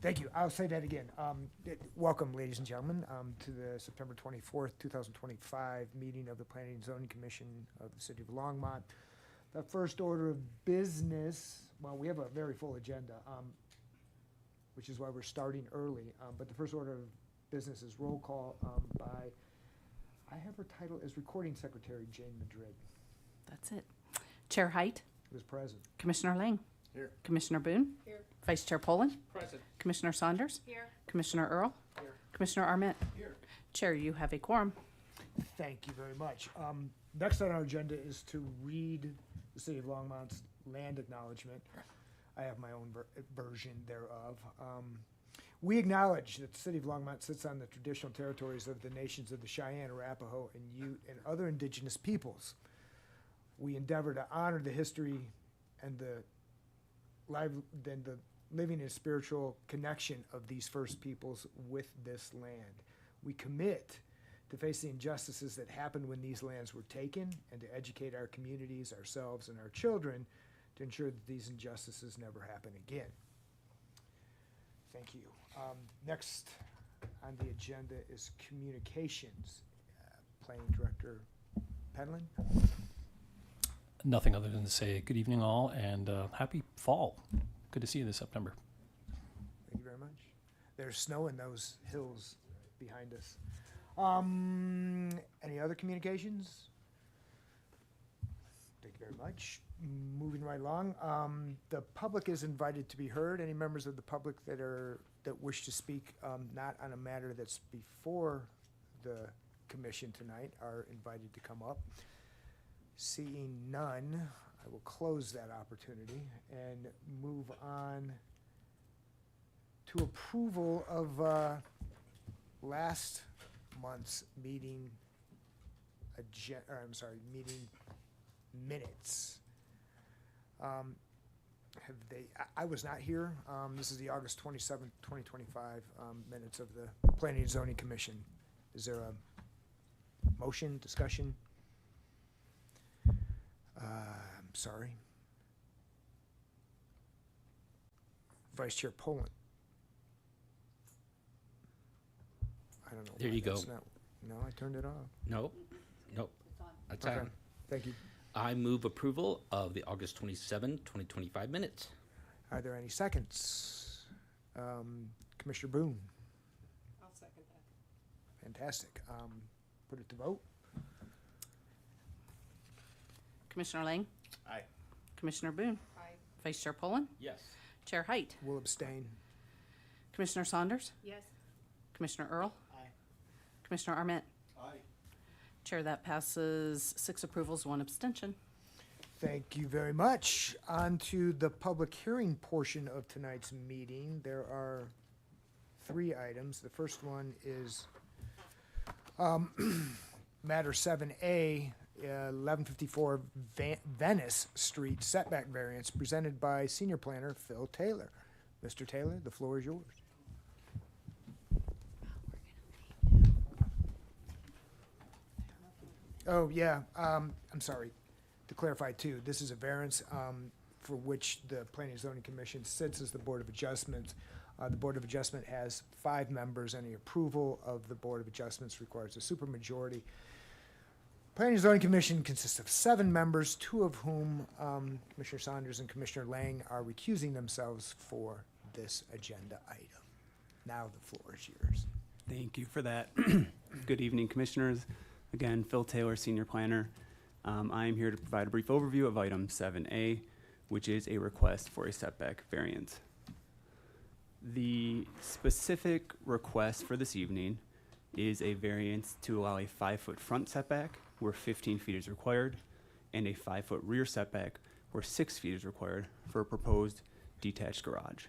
Thank you. I'll say that again. Welcome, ladies and gentlemen, to the September 24th, 2025 meeting of the Planning and Zoning Commission of the City of Longmont. The first order of business, well, we have a very full agenda, which is why we're starting early. But the first order of business is roll call by, I have her title as Recording Secretary Jane Madrid. That's it. Chair Height. Who is present? Commissioner Lang. Here. Commissioner Boone. Here. Vice Chair Poland. Present. Commissioner Saunders. Here. Commissioner Earl. Here. Commissioner Arment. Here. Chair, you have a quorum. Thank you very much. Next on our agenda is to read the City of Longmont's land acknowledgement. I have my own version thereof. We acknowledge that the City of Longmont sits on the traditional territories of the nations of the Cheyenne, Arapaho, and Ute, and other indigenous peoples. We endeavor to honor the history and the living and spiritual connection of these first peoples with this land. We commit to face the injustices that happened when these lands were taken and to educate our communities, ourselves, and our children to ensure that these injustices never happen again. Thank you. Next on the agenda is communications. Planning Director Penland. Nothing other than to say good evening all and happy fall. Good to see you this September. Thank you very much. There's snow in those hills behind us. Any other communications? Thank you very much. Moving right along, the public is invited to be heard. Any members of the public that wish to speak not on a matter that's before the commission tonight are invited to come up. Seeing none, I will close that opportunity and move on to approval of last month's meeting meeting minutes. I was not here. This is the August 27th, 2025 minutes of the Planning and Zoning Commission. Is there a motion, discussion? I'm sorry. Vice Chair Poland. I don't know. There you go. No, I turned it off. Nope. That's Okay. on. Thank you. I move approval of the August 27, 2025 minutes. Are there any seconds? Commissioner Boone. I'll second that. Fantastic. Put it to vote. Commissioner Lang. Aye. Commissioner Boone. Aye. Vice Chair Poland. Yes. Chair Height. Will abstain. Commissioner Saunders. Yes. Commissioner Earl. Aye. Commissioner Arment. Aye. Chair, that passes 6 approvals, 1 abstention. Thank you very much. On to the public hearing portion of tonight's meeting. There are 3 items. The first one is matter 7A, 1154 Venice Street setback variance presented by Senior Planner Phil Taylor. Mr. Taylor, the floor is yours. Oh, yeah, I'm sorry. To clarify too, this is a variance for which the Planning and Zoning Commission sits as the Board of Adjustment. The Board of Adjustment has 5 members. Any approval of the Board of Adjustments requires a supermajority. Planning and Zoning Commission consists of 7 members, 2 of whom Commissioner Saunders and Commissioner Lang are recusing themselves for this agenda item. Now the floor is yours. Thank you for that. Good evening, Commissioners. Again, Phil Taylor, Senior Planner. I am here to provide a brief overview of item 7A, which is a request for a setback variance. The specific request for this evening is a variance to allow a 5-foot front setback where 15 feet is required and a 5-foot rear setback where 6 feet is required for a proposed detached garage.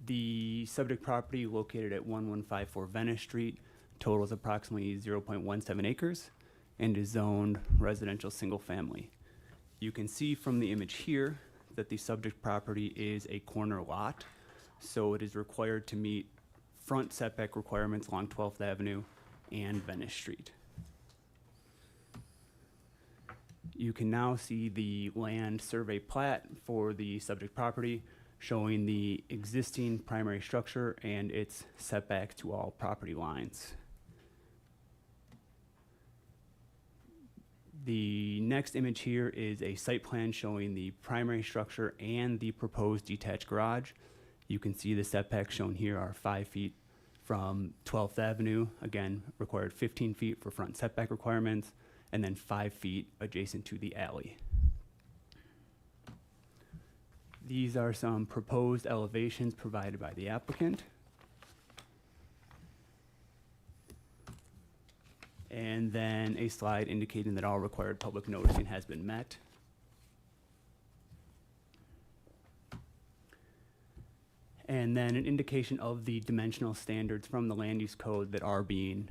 The subject property located at 1154 Venice Street totals approximately 0.17 acres and is zoned residential single family. You can see from the image here that the subject property is a corner lot, so it is required to meet front setback requirements along 12th Avenue and Venice Street. You can now see the land survey plat for the subject property. showing the existing primary structure and its setback to all property lines. The next image here is a site plan showing the primary structure and the proposed detached garage. You can see the setbacks shown here are 5 feet from 12th Avenue, again, required 15 feet for front setback requirements, and then 5 feet adjacent to the alley. These are some proposed elevations provided by the applicant. And then a slide indicating that all required public noticing has been met. And then an indication of the dimensional standards from the land use code that are being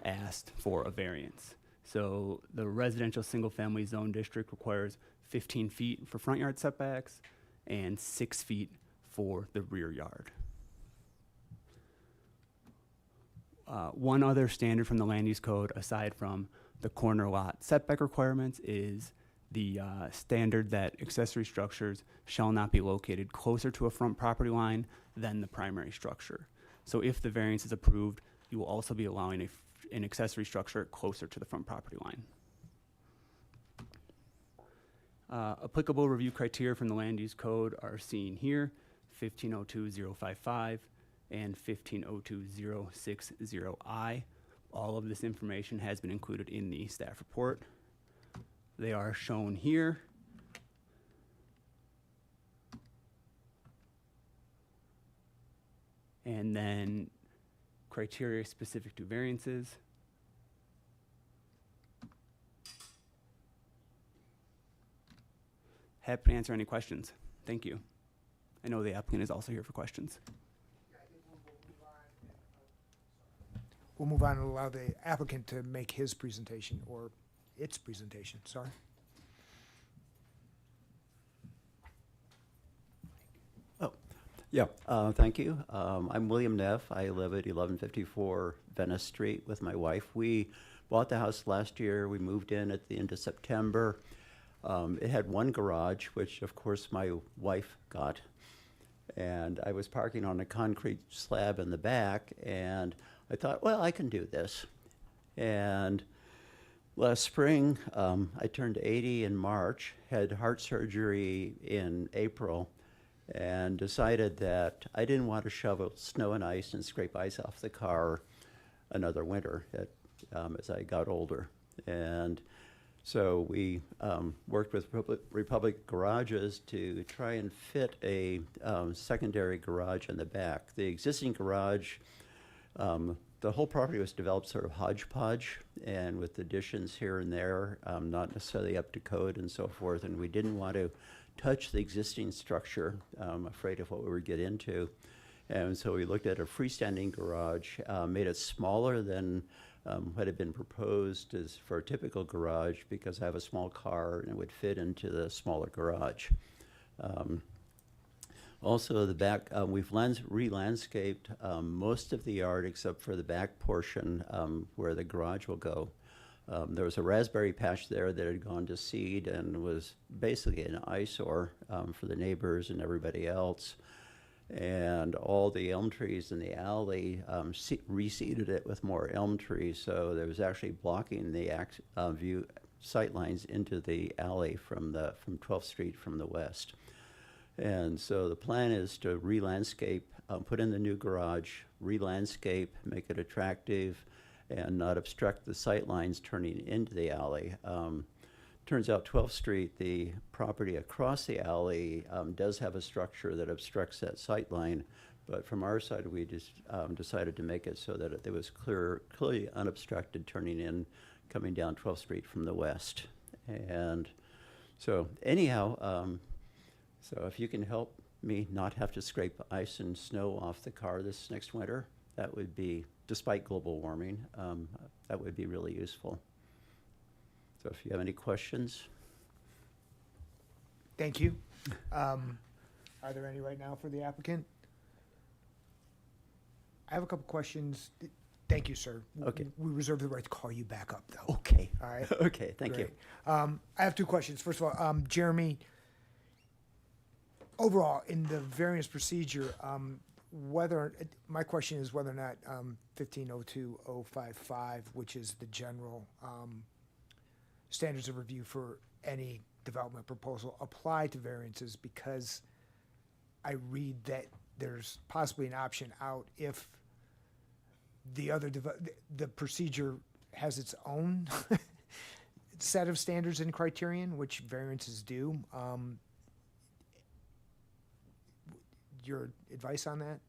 asked for a variance. So the residential single-family zone district requires 15 feet for front yard setbacks and 6 feet for the rear yard. One other standard from the land use code, aside from the corner lot setback requirements, is the standard that accessory structures shall not be located closer to a front property line than the primary structure. So if the variance is approved, you will also be allowing an accessory structure closer to the front property line. Applicable review criteria from the land use code are seen here, 1502.055 and 1502.060I. All of this information has been included in the staff report. They are shown here. And then criteria specific to variances. Happy to answer any questions. Thank you. I know the applicant is also here for questions. We'll move on and allow the applicant to make his presentation, or its presentation, sorry. Yeah, thank you. I'm William Neff. I live at 1154 Venice Street with my wife. We bought the house last year. We moved in at the end of September. It had one garage, which of course my wife got. And I was parking on a concrete slab in the back, and I thought, well, I can do this. And last spring, I turned 80 in March, had heart surgery in April, and decided that I didn't want to shovel snow and ice and scrape ice off the car another winter as I got older. And so we worked with Republic Garages to try and fit a secondary garage in the back. The existing garage, the whole property was developed sort of hodgepodge, and with additions here and there, not necessarily up to code and so forth, and we didn't want to touch the existing structure, afraid of what we would get into. And so we looked at a freestanding garage, made it smaller than what had been proposed as for a typical garage, because I have a small car and it would fit into the smaller garage. Also, the back, we've re-landscaped most of the yard except for the back portion where the garage will go. There was a raspberry patch there that had gone to seed and was basically an eyesore for the neighbors and everybody else. And all the elm trees in the alley reseeded it with more elm trees, so there was actually blocking the view sight lines into the alley from 12th Street from the west. And so the plan is to re-landscape, put in the new garage, re-landscape, make it attractive, and not obstruct the sight lines turning into the alley. Turns out 12th Street, the property across the alley, does have a structure that obstructs that sight line, but from our side, we just decided to make it so that it was clearly unobstructed turning in, coming down 12th Street from the west. And so anyhow, so if you can help me not have to scrape ice and snow off the car this next winter, that would be, despite global warming, that would be really useful. So if you have any questions. Thank you. Are there any right now for the applicant? I have a couple questions. Thank you, sir. Okay. We reserve the right to call you back up, though. Okay. All right. Okay, thank you. Great. I have two questions. First of all, Jeremy, overall, in the variance procedure, my question is whether or not 1502.055, which is the general standards of review for any development proposal, apply to variances, because I read that there's possibly an option out if the procedure has its own set of standards and criterion, which variances do. Your advice on that?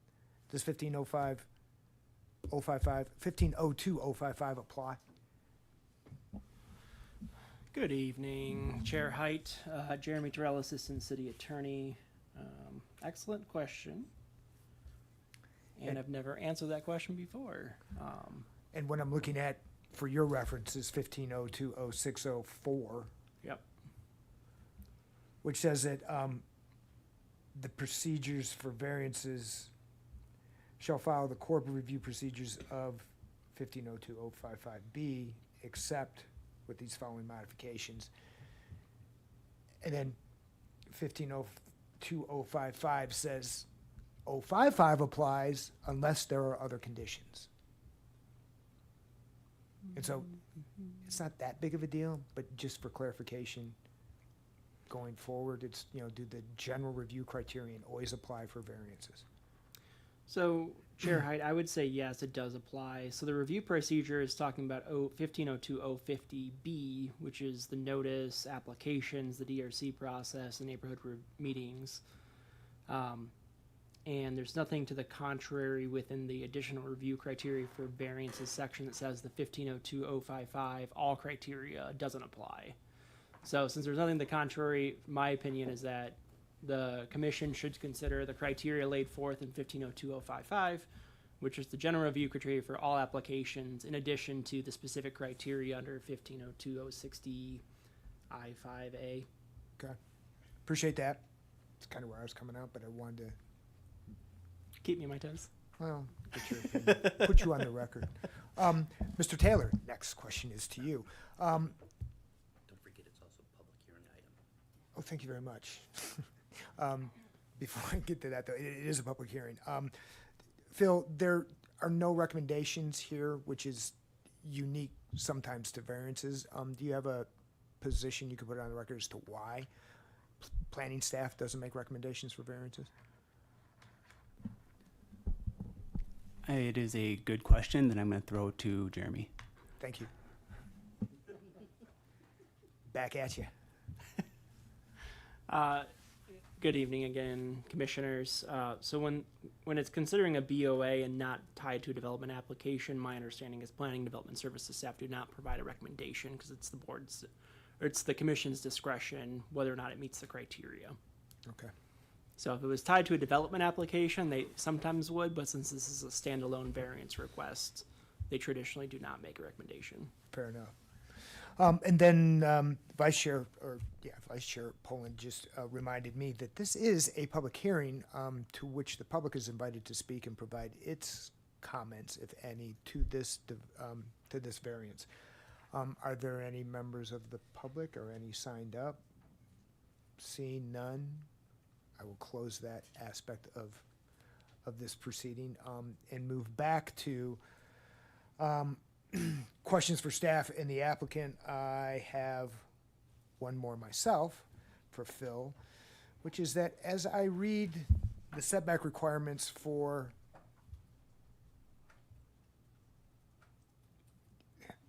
Does 1502.055 apply? Good evening, Chair Height, Jeremy Terrell, Assistant City Attorney. Excellent question. And I've never answered that question before. And what I'm looking at for your reference is 1502.0604, Yep. which says that the procedures for variances shall follow the corporate review procedures of 1502.055B, except with these following modifications. And then 1502.055 says 055 applies unless there are other conditions. And so it's not that big of a deal, but just for clarification, going forward, it's, do the general review criterion always apply for variances? So, Chair Height, I would say yes, it does apply. So the review procedure is talking about 1502.050B, which is the notice, applications, the DRC process, the neighborhood meetings. And there's nothing to the contrary within the additional review criteria for variances section that says the 1502.055, all criteria doesn't apply. So since there's nothing to the contrary, my opinion is that the commission should consider the criteria laid forth in 1502.055, which is the general review criteria for all applications, in addition to the specific criteria under 1502.060 I5A. Okay. Appreciate that. It's kind of where I was coming out, but I wanted to, Keep me on my toes. well, get your opinion, put you on the record. Mr. Taylor, next question is to you. Don't forget it's also a public hearing item. Oh, thank you very much. Before I get to that, though, it is a public hearing. Phil, there are no recommendations here, which is unique sometimes to variances. Do you have a position you could put on the record as to why planning staff doesn't make recommendations for variances? It is a good question that I'm going to throw to Jeremy. Thank you. Back at you. Good evening again, commissioners. So when it's considering a BOA and not tied to a development application, my understanding is planning development services staff do not provide a recommendation because it's the board's, or it's the commission's discretion whether or not it meets the criteria. Okay. So if it was tied to a development application, they sometimes would, but since this is a standalone variance request, they traditionally do not make a recommendation. Fair enough. And then Vice Chair Poland just reminded me that this is a public hearing to which the public is invited to speak and provide its comments, if any, to this variance. Are there any members of the public or any signed up? Seeing none, I will close that aspect of this proceeding and move back to questions for staff and the applicant. I have one more myself for Phil, which is that as I read the setback requirements for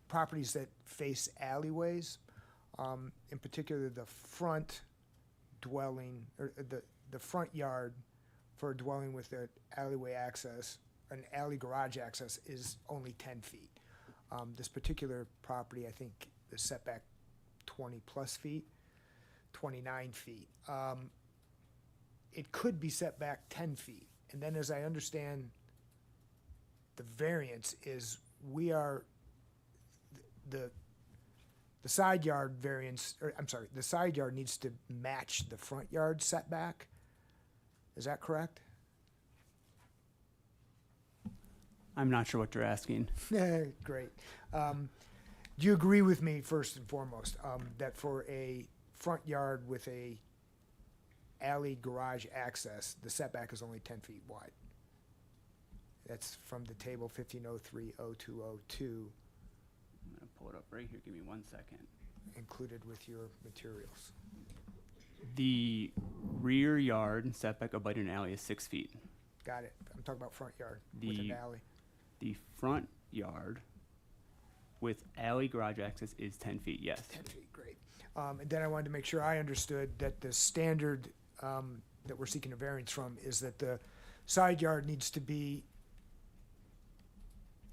properties that face alleyways, in particular the front dwelling, or the front yard for a dwelling with an alleyway access, an alley garage access is only 10 feet. This particular property, I think the setback 20 plus feet, 29 feet. It could be set back 10 feet. And then as I understand the variance is the side yard variance, or I'm sorry, the side yard needs to match the front yard setback. Is that correct? I'm not sure what you're asking. Great. Do you agree with me, first and foremost, that for a front yard with a alley garage access, the setback is only 10 feet wide. That's from the table 1503-0202 I'm gonna pull it up right here. Give me 1 second. included with your materials. The rear yard setback abutting an alley is 6 feet. Got it. I'm talking about front yard with an The- alley. The front yard with alley garage access is 10 feet, yes. 10 feet, great. And then I wanted to make sure I understood that the standard that we're seeking a variance from is that the side yard needs to be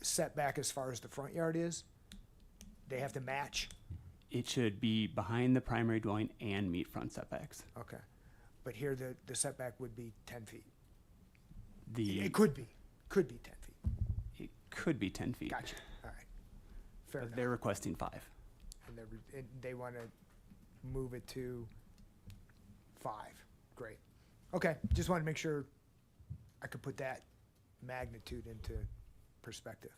set back as far as the front yard is. They have to match. It should be behind the primary dwelling and meet front setbacks. Okay. But here the setback would be 10 feet. The It could be 10 feet. it could be 10 feet. Gotcha. All right. Fair But enough. they're requesting 5. And they want to move it to 5. Great. Okay, just wanted to make sure I could put that magnitude into perspective.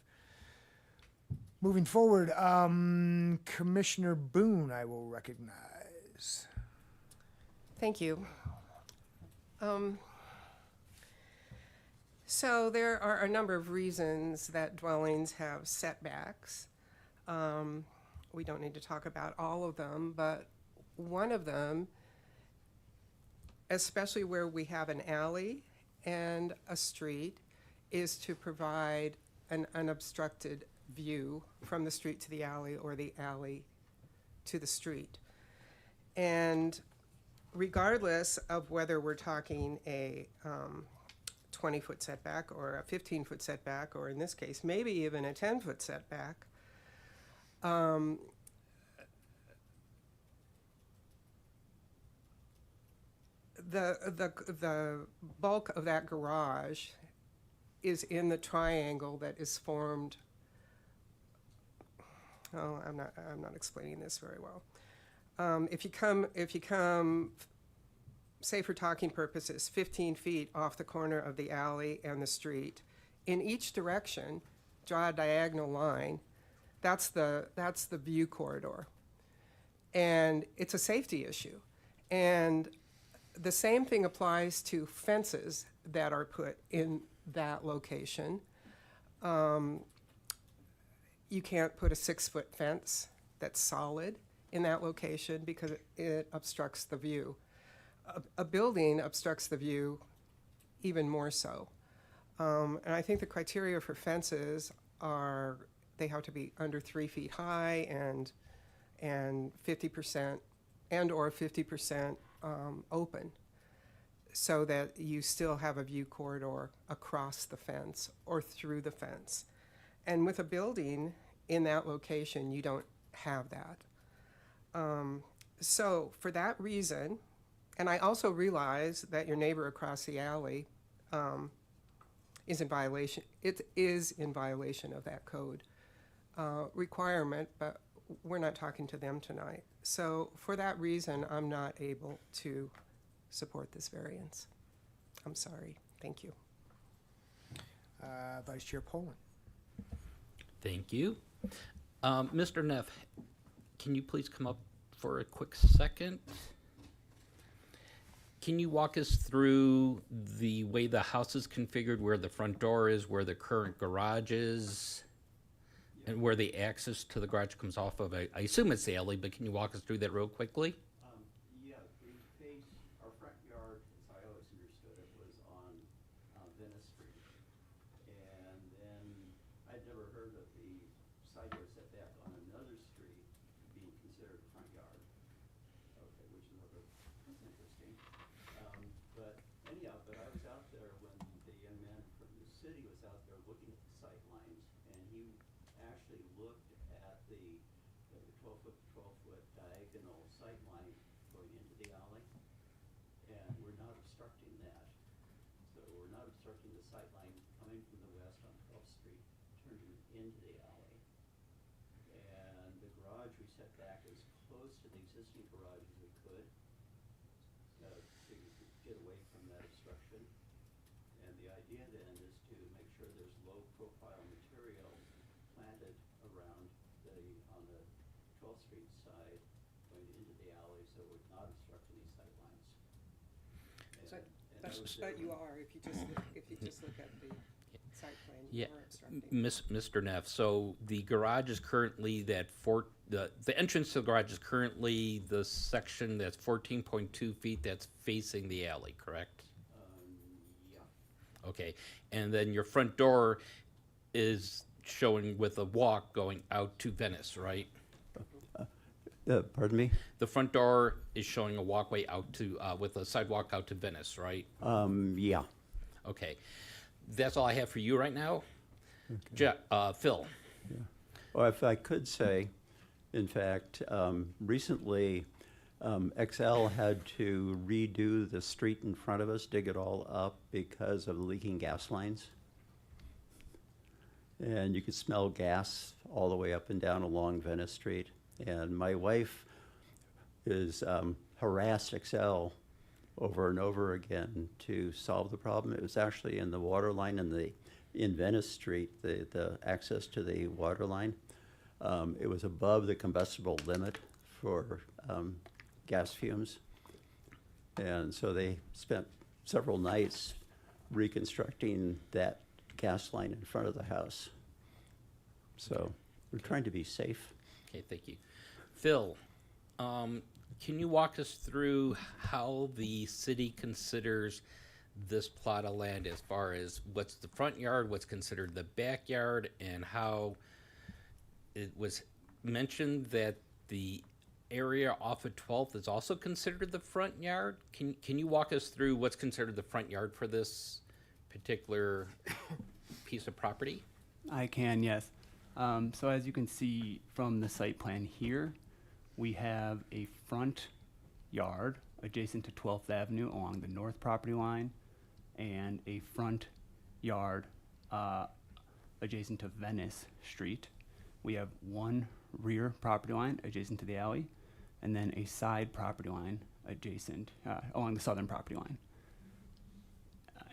Moving forward, Commissioner Boone, I will recognize. Thank you. So there are a number of reasons that dwellings have setbacks. We don't need to talk about all of them, but one of them, especially where we have an alley and a street, is to provide an unobstructed view from the street to the alley or the alley to the street. And regardless of whether we're talking a 20-foot setback or a 15-foot setback, or in this case, maybe even a 10-foot setback, the bulk of that garage is in the triangle that is formed. Oh, I'm not explaining this very well. If you come, say for talking purposes, 15 feet off the corner of the alley and the street, in each direction, draw a diagonal line. That's the view corridor, and it's a safety issue. And the same thing applies to fences that are put in that location. You can't put a 6-foot fence that's solid in that location because it obstructs the view. A building obstructs the view even more so. And I think the criteria for fences are they have to be under 3 feet high and 50% or 50% open, so that you still have a view corridor across the fence or through the fence. And with a building in that location, you don't have that. So for that reason, and I also realize that your neighbor across the alley is in violation. It is in violation of that code requirement, but we're not talking to them tonight. So for that reason, I'm not able to support this variance. I'm sorry. Thank you. Vice Chair Poland. Thank you. Mr. Neff, can you please come up for a quick second? Can you walk us through the way the house is configured, where the front door is, where the current garage is, and where the access to the garage comes off of? I assume it's the alley, but can you walk us through that real quickly? Yeah, we face, our front yard, as I always understood it, was on Venice Street. And then I'd never heard of the side yard setback on another street being considered a front yard. Okay, which is another, that's interesting. But anyhow, but I was out there when the young man from the city was out there looking at the sight lines, and he actually looked at the 12-foot diagonal sight line going into the alley, and we're not obstructing that. So we're not obstructing the sight line coming from the west on 12th Street, turning into the alley. And the garage we set back as close to the existing garage as we could, so we could get away from that obstruction. And the idea then is to make sure there's low profile material planted around on the 12th Street side going into the alley, so we're not obstructing these sight lines. But you are, if you just look at the site plan, you Yeah, are obstructing. Mr. Neff, so the garage is currently the entrance to the garage is currently the section that's 14.2 feet that's facing the alley, correct? Yeah. Okay, and then your front door is showing with a walk going out to Venice, right? Pardon me? The front door is showing a walkway out to, with a sidewalk out to Venice, right? Yeah. Okay, that's all I have for you right now. Phil? Or if I could say, in fact, recently, XL had to redo the street in front of us, dig it all up because of leaking gas lines. And you could smell gas all the way up and down along Venice Street. And my wife is harassed XL over and over again to solve the problem. It was actually in the water line in Venice Street, the access to the water line. It was above the combustible limit for gas fumes. And so they spent several nights reconstructing that gas line in front of the house. So we're trying to be safe. Okay, thank you. Phil, can you walk us through how the city considers this plot of land as far as what's the front yard, what's considered the backyard, and how it was mentioned that the area off of 12th is also considered the front yard? Can you walk us through what's considered the front yard for this particular piece of property? I can, yes. So as you can see from the site plan here, we have a front yard adjacent to 12th Avenue along the north property line, and a front yard adjacent to Venice Street. We have one rear property line adjacent to the alley, and then a side property line adjacent along the southern property line.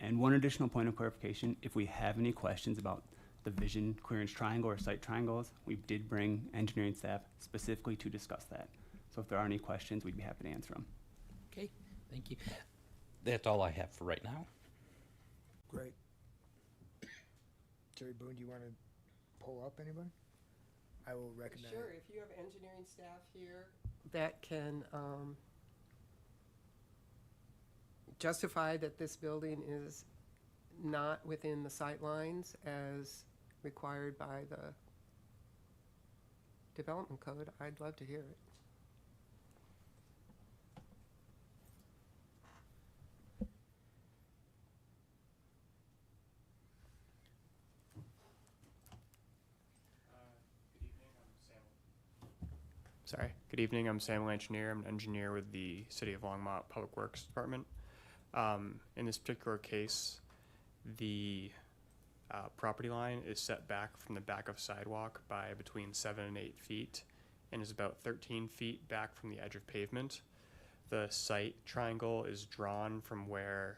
And one additional point of clarification, if we have any questions about the vision clearance triangle or site triangles, we did bring engineering staff specifically to discuss that. So if there are any questions, we'd be happy to answer them. Okay, thank you. That's all I have for right now. Great. Jerry Boone, do you want to pull up anybody? I will recognize. Sure, if you have engineering staff here that can justify that this building is not within the sight lines as required by the development code, I'd love to hear it. Good evening, I'm Sam Engineer. I'm an engineer with the City of Longmont Public Works Department. In this particular case, the property line is set back from the back of sidewalk by between 7 and 8 feet and is about 13 feet back from the edge of pavement. The site triangle is drawn from where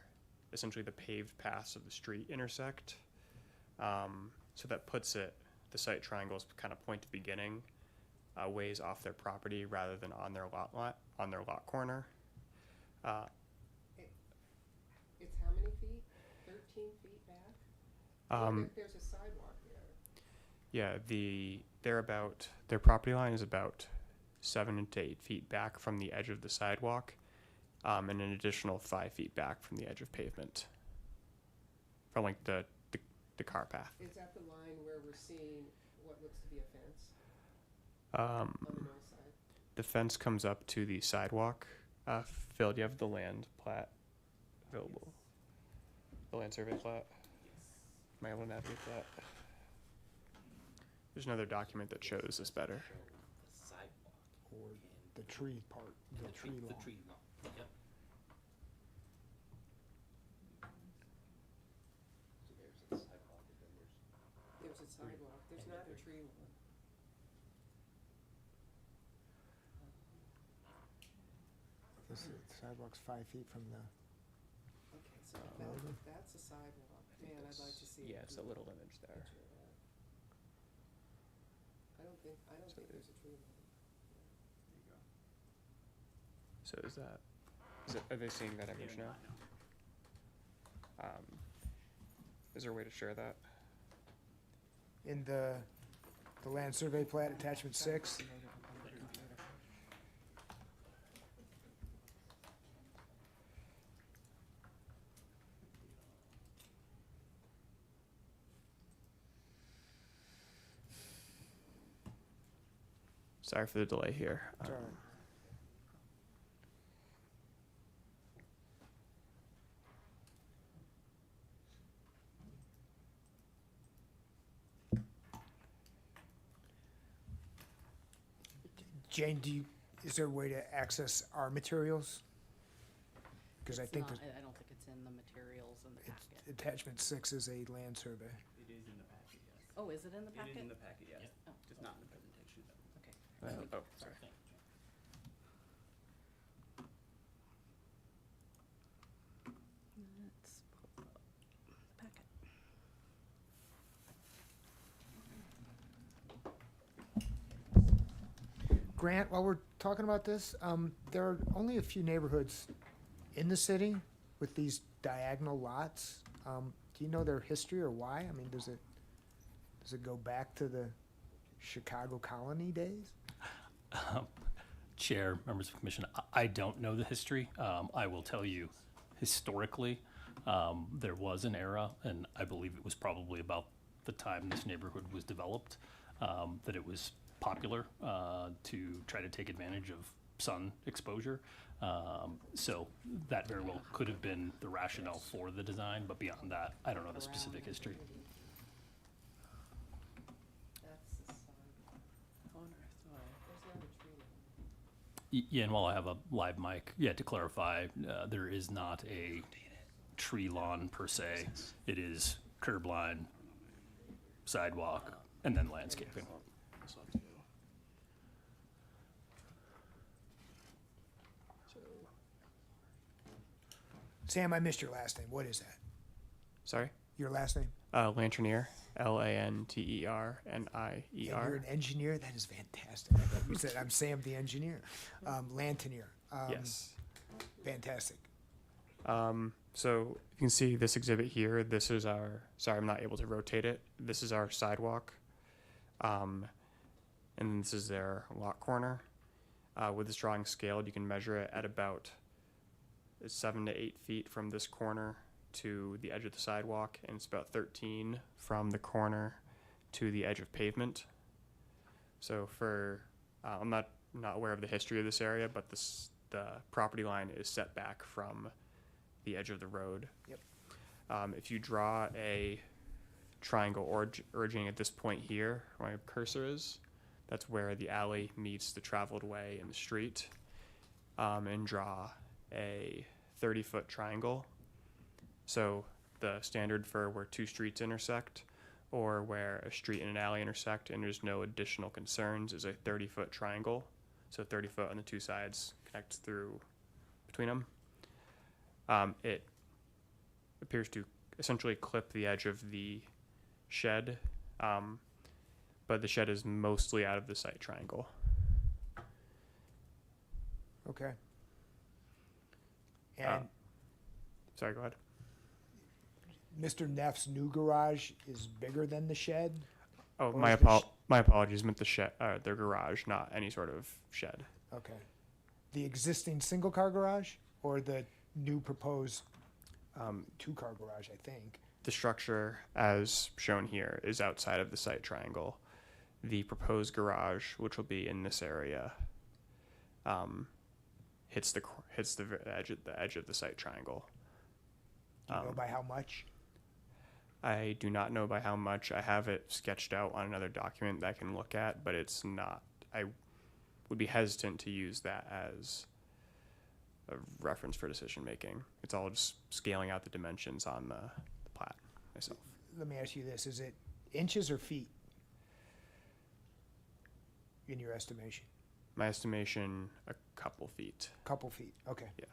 essentially the paved paths of the street intersect. So that puts it, the site triangle is kind of point to beginning, ways off their property rather than on their lot corner. It's how many feet? 13 feet back? There's a sidewalk there. Yeah, their property line is about 7 to 8 feet back from the edge of the sidewalk, and an additional 5 feet back from the edge of pavement, from like the car path. Is that the line where we're seeing what looks to be a fence on the north side? The fence comes up to the sidewalk. Phil, do you have the land plat available? The land survey plat? Am I able to navigate that? There's another document that shows this better. The sidewalk. Or the tree part, the tree lawn. The tree lawn, yep. So there's the sidewalk, and then There's a sidewalk, there's not a tree lawn. This is- sidewalk's 5 feet from the, Okay, so building. that's a sidewalk. Man, I'd like to see. Yeah, it's a little image there. picture of that. I don't think there's a tree line. So are they seeing that image now? Is there a way to share that? In the land survey plat, attachment 6. Sorry for the delay here. It's all right. Jane, is there a way to access our materials? Because I It's think not- that I don't think it's in the materials in the packet. attachment 6 is a land survey. It is in the packet, yes. Oh, is it in the packet? It is in the packet, yes. Oh, Just not in the presentation. okay. Oh, sorry. Let's pull up the packet. Grant, while we're talking about this, there are only a few neighborhoods in the city with these diagonal lots. Do you know their history or why? I mean, does it go back to the Chicago colony days? Chair, members of the commission, I don't know the history. I will tell you, historically, there was an era, and I believe it was probably about the time this neighborhood was developed, that it was popular to try to take advantage of sun exposure. So that very well could have been the rationale for the design, but beyond that, I don't know the specific history. That's the sun. Oh, no, where's the other tree? Yeah, and while I have a live mic, yeah, to clarify, there is not a tree lawn per se. It is curb line, sidewalk, and then landscaping. Sam, I missed your last name. What is that? Sorry? Your last name? Lanternier. Lanternier. And you're an engineer? That is fantastic. I thought you said I'm Sam the engineer. Lantanier. Yes. Fantastic. So you can see this exhibit here. This is our, sorry, I'm not able to rotate it. This is our sidewalk. And this is their lot corner. With this drawing scaled, you can measure it at about 7 to 8 feet from this corner to the edge of the sidewalk, and it's about 13 from the corner to the edge of pavement. So for, I'm not aware of the history of this area, but the property line is set back from the edge of the road. Yep. If you draw a triangle originating at this point here, where my cursor is, that's where the alley meets the traveled way and the street, and draw a 30-foot triangle. So the standard for where two streets intersect, or where a street and an alley intersect and there's no additional concerns, is a 30-foot triangle. So 30 foot on the two sides connects through between them. It appears to essentially clip the edge of the shed, but the shed is mostly out of the site triangle. Okay. And Sorry, go ahead. Mr. Neff's new garage is bigger than the shed? Oh, Or my is the my apologies. Meant the shed, their garage, not any sort of shed. Okay. The existing single-car garage or the new proposed two-car garage, I think? The structure, as shown here, is outside of the site triangle. The proposed garage, which will be in this area, hits the edge of the site triangle. Do you know by how much? I do not know by how much. I have it sketched out on another document that I can look at, but it's not. I would be hesitant to use that as a reference for decision making. It's all just scaling out the dimensions on the plat myself. Let me ask you this. Is it inches or feet in your estimation? My estimation, a couple feet. Couple feet, okay. Yeah.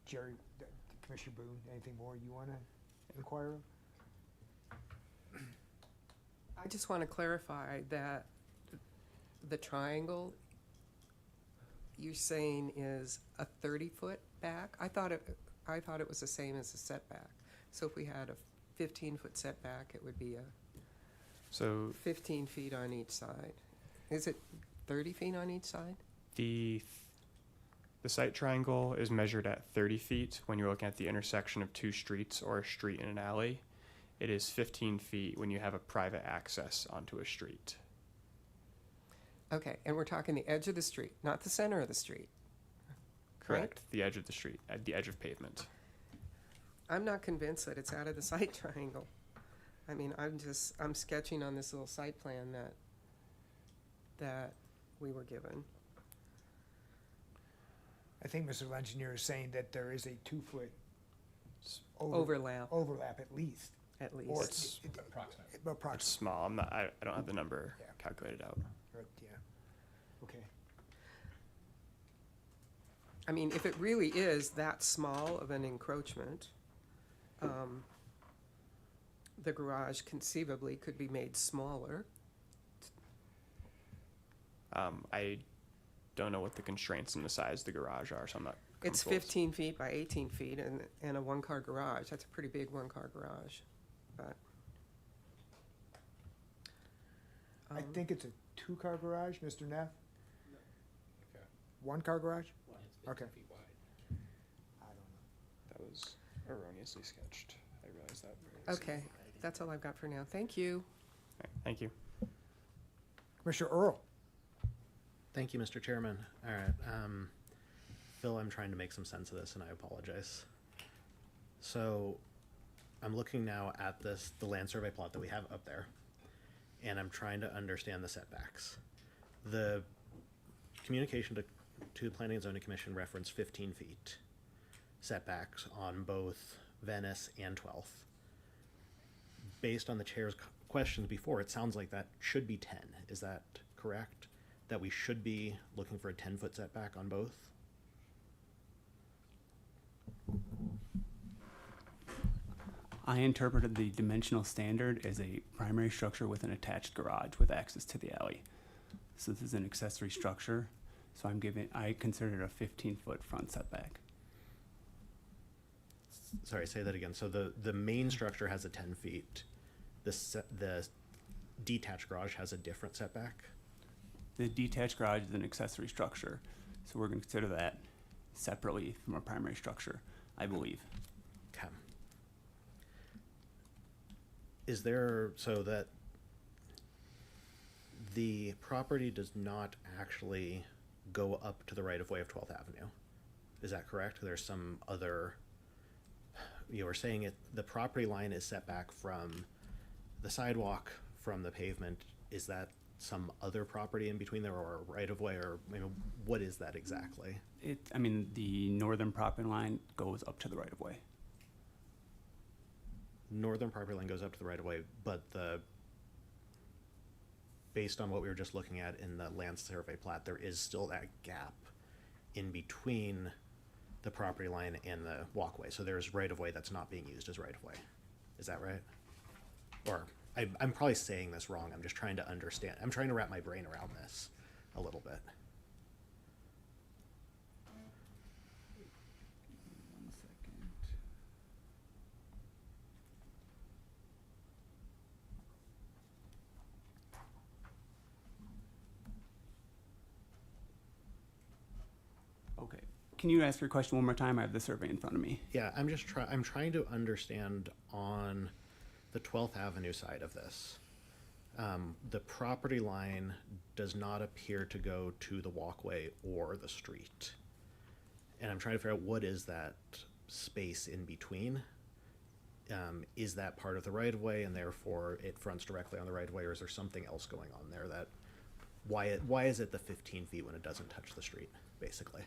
Jerry, Commissioner Boone, anything more you want to inquire of? I just want to clarify that the triangle you're saying is a 30-foot back? I thought it was the same as the setback. So if we had a 15-foot setback, it would be a So 15 feet on each side. Is it 30 feet on each side? the site triangle is measured at 30 feet when you're looking at the intersection of two streets or a street and an alley. It is 15 feet when you have a private access onto a street. Okay, and we're talking the edge of the street, not the center of the street. Correct. The edge of the street, at the edge of pavement. I'm not convinced that it's out of the site triangle. I mean, I'm sketching on this little site plan that we were given. I think Mr. Engineer is saying that there is a 2-foot Overlap, overlap at least. at Or least. approximate. It's Approximate, small. I don't have the number Yeah. calculated out. yeah. Okay. I mean, if it really is that small of an encroachment, the garage conceivably could be made smaller. I don't know what the constraints and the size of the garage are, so I'm not. It's comfortable. 15 feet by 18 feet and a one-car garage. That's a pretty big one-car garage, but. I think it's a 2-car garage, Mr. Neff? 1-car garage? Okay. I don't know. That was erroneously sketched. I realize that. very Okay, easily. that's all I've got for now. Thank you. All right, thank you. Commissioner Earl? Thank you, Mr. Chairman. All right. Phil, I'm trying to make some sense of this, and I apologize. So I'm looking now at the land survey plot that we have up there, and I'm trying to understand the setbacks. The communication to the Planning and Zoning Commission referenced 15 feet setbacks on both Venice and 12th. Based on the chair's questions before, it sounds like that should be 10. Is that correct? That we should be looking for a 10-foot setback on both? I interpreted the dimensional standard as a primary structure with an attached garage with access to the alley. So this is an accessory structure, so I consider it a 15-foot front setback. Sorry, say that again. So the main structure has a 10 feet. The detached garage has a different setback? The detached garage is an accessory structure, so we're going to consider that separately from a primary structure, I believe. Okay. Is there, so that the property does not actually go up to the right-of-way of 12th Avenue? Is that correct? There's some other, you were saying the property line is set back from the sidewalk, from the pavement. Is that some other property in between there, or right-of-way, or what is that exactly? The northern property line goes up to the right-of-way. Northern property line goes up to the right-of-way, but based on what we were just looking at in the land survey plat, there is still that gap in between the property line and the walkway. So there's right-of-way that's not being used as right-of-way. Is that right? Or I'm probably saying this wrong. I'm just trying to understand. I'm trying to wrap my brain around this a little bit. One second. Okay. Can you ask your question one more time? I have the survey in front of me. Yeah, I'm trying to understand on the 12th Avenue side of this. The property line does not appear to go to the walkway or the street. And I'm trying to figure out what is that space in between. Is that part of the right-of-way and therefore it fronts directly on the right-of-way, or is there something else going on there that, why is it the 15 feet when it doesn't touch the street, basically?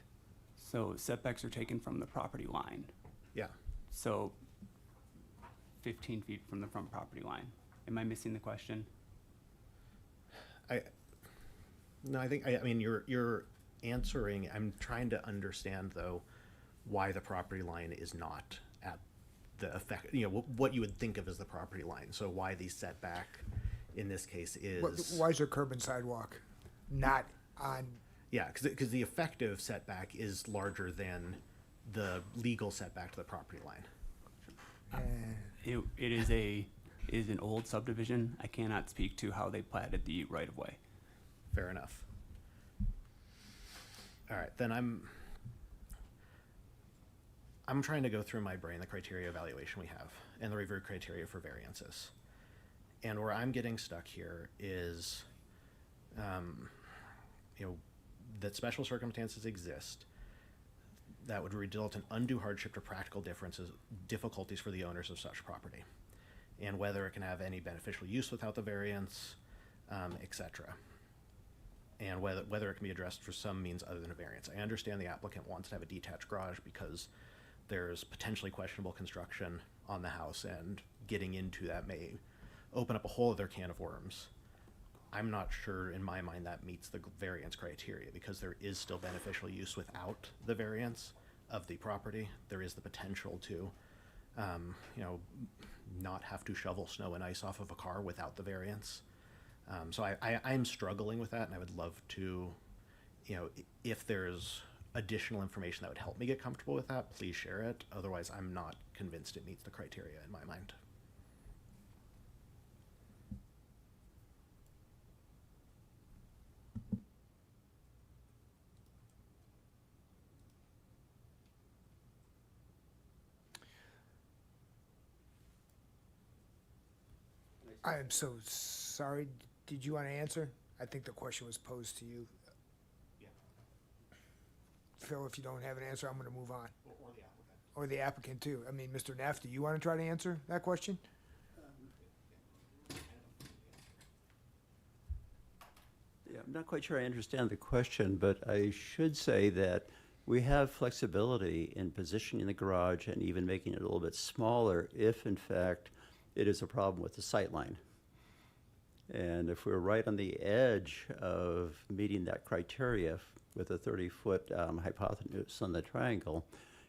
So setbacks are taken from the property line. Yeah. So 15 feet from the front property line. Am I missing the question? No, I think, I mean, you're answering. I'm trying to understand, though, why the property line is not at the effect, what you would think of as the property line. So why the setback in this case is. Why is there curb and sidewalk not on? Yeah, because the effective setback is larger than the legal setback to the property line. It is an old subdivision. I cannot speak to how they platted the right of way. Fair enough. All right, then I'm trying to go through my brain the criteria evaluation we have and the review criteria for variances. And where I'm getting stuck here is, that special circumstances exist that would result in undue hardship or practical difficulties for the owners of such property, and whether it can have any beneficial use without the variance, etc. And whether it can be addressed for some means other than a variance. I understand the applicant wants to have a detached garage because there's potentially questionable construction on the house, and getting into that may open up a whole other can of worms. I'm not sure in my mind that meets the variance criteria, because there is still beneficial use without the variance of the property. There is the potential to, not have to shovel snow and ice off of a car without the variance. So I'm struggling with that, and I would love to, if there's additional information that would help me get comfortable with that, please share it. Otherwise, I'm not convinced it meets the criteria in my mind. I am so sorry. Did you want to answer? I think the question was posed to you. Yeah. Phil, if you don't have an answer, I'm going to move on. Or the applicant. Or the applicant too. I mean, Mr. Neff, do you want to try to answer that question? Yeah, I'm not quite sure I understand the question, but I should say that we have flexibility in positioning the garage and even making it a little bit smaller if, in fact, it is a problem with the sight line. And if we're right on the edge of meeting that criteria with a 30-foot hypotenuse on the triangle,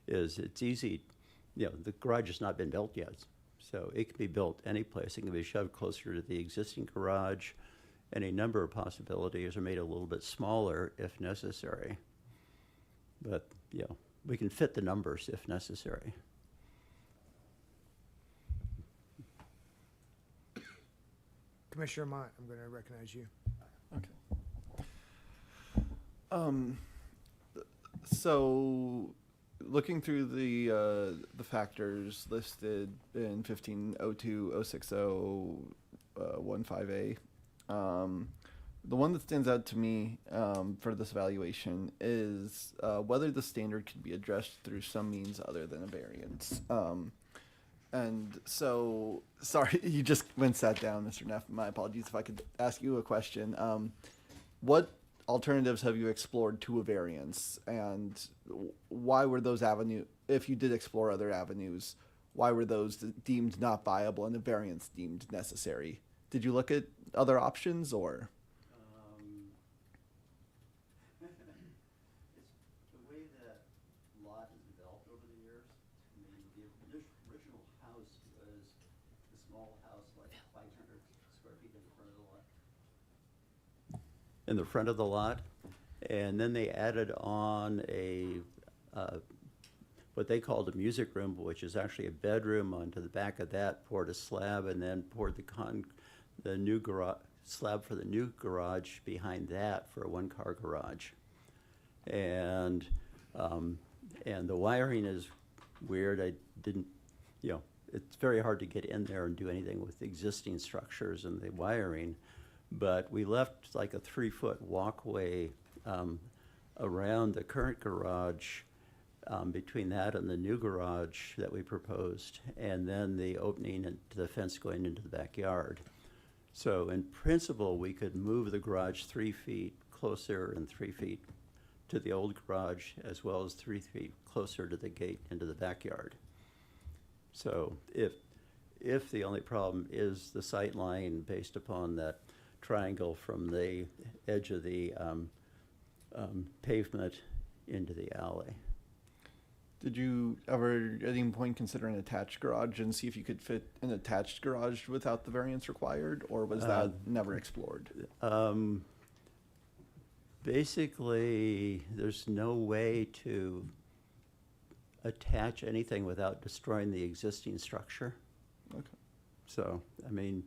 it's easy, the garage has not been built yet. So it can be built any place. It can be shoved closer to the existing garage. Any number of possibilities are made a little bit smaller if necessary. But, we can fit the numbers if necessary. Commissioner Mott, I'm going to recognize you. Okay. So, looking through the factors listed in 1502-060-15A, the one that stands out to me for this evaluation is whether the standard could be addressed through some means other than a variance. And so, sorry, you just went sat down, Mr. Neff. My apologies. If I could ask you a question. What alternatives have you explored to a variance? And why were those avenues, if you did explore other avenues, why were those deemed not viable and a variance deemed necessary? Did you look at other options or? It's the way that lot has developed over the years. I mean, the original house was a small house, like 500 square feet in the front of the lot. In the front of the lot, and then they added on a what they called a music room, which is actually a bedroom. Onto the back of that, poured a slab, and then poured the new garage slab for the new garage behind that for a one-car garage. And the wiring is weird. I didn't, it's very hard to get in there and do anything with the existing structures and the wiring. But we left like a 3-foot walkway around the current garage, between that and the new garage that we proposed, and then the opening into the fence going into the backyard. So in principle, we could move the garage 3 feet closer and 3 feet to the old garage, as well as 3 feet closer to the gate into the backyard. So if the only problem is the sight line based upon that triangle from the edge of the pavement into the alley. Did you ever at any point consider an attached garage and see if you could fit an attached garage without the variance required, or was that never explored? Basically, there's no way to attach anything without destroying the existing structure. Okay. So, I mean,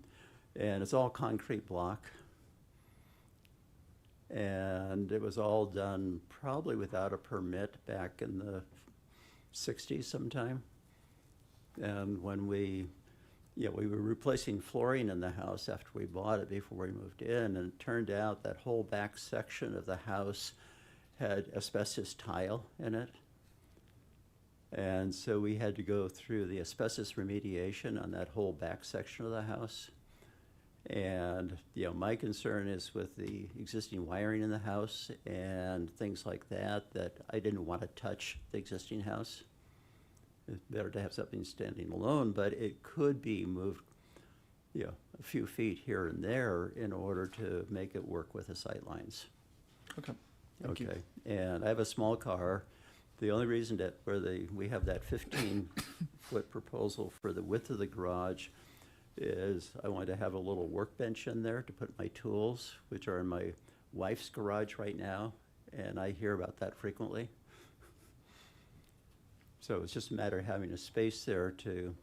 and it's all concrete block. And it was all done probably without a permit back in the 60s sometime. And when we were replacing flooring in the house after we bought it before we moved in, and it turned out that whole back section of the house had asbestos tile in it. And so we had to go through the asbestos remediation on that whole back section of the house. And, my concern is with the existing wiring in the house and things like that, that I didn't want to touch the existing house. It's better to have something standing alone, but it could be moved, a few feet here and there in order to make it work with the sight lines. Okay. Thank you. Okay, and I have a small car. The only reason that we have that 15-foot proposal for the width of the garage is I wanted to have a little workbench in there to put my tools, which are in my wife's garage right now, and I hear about that frequently. So it's just a matter of having a space there to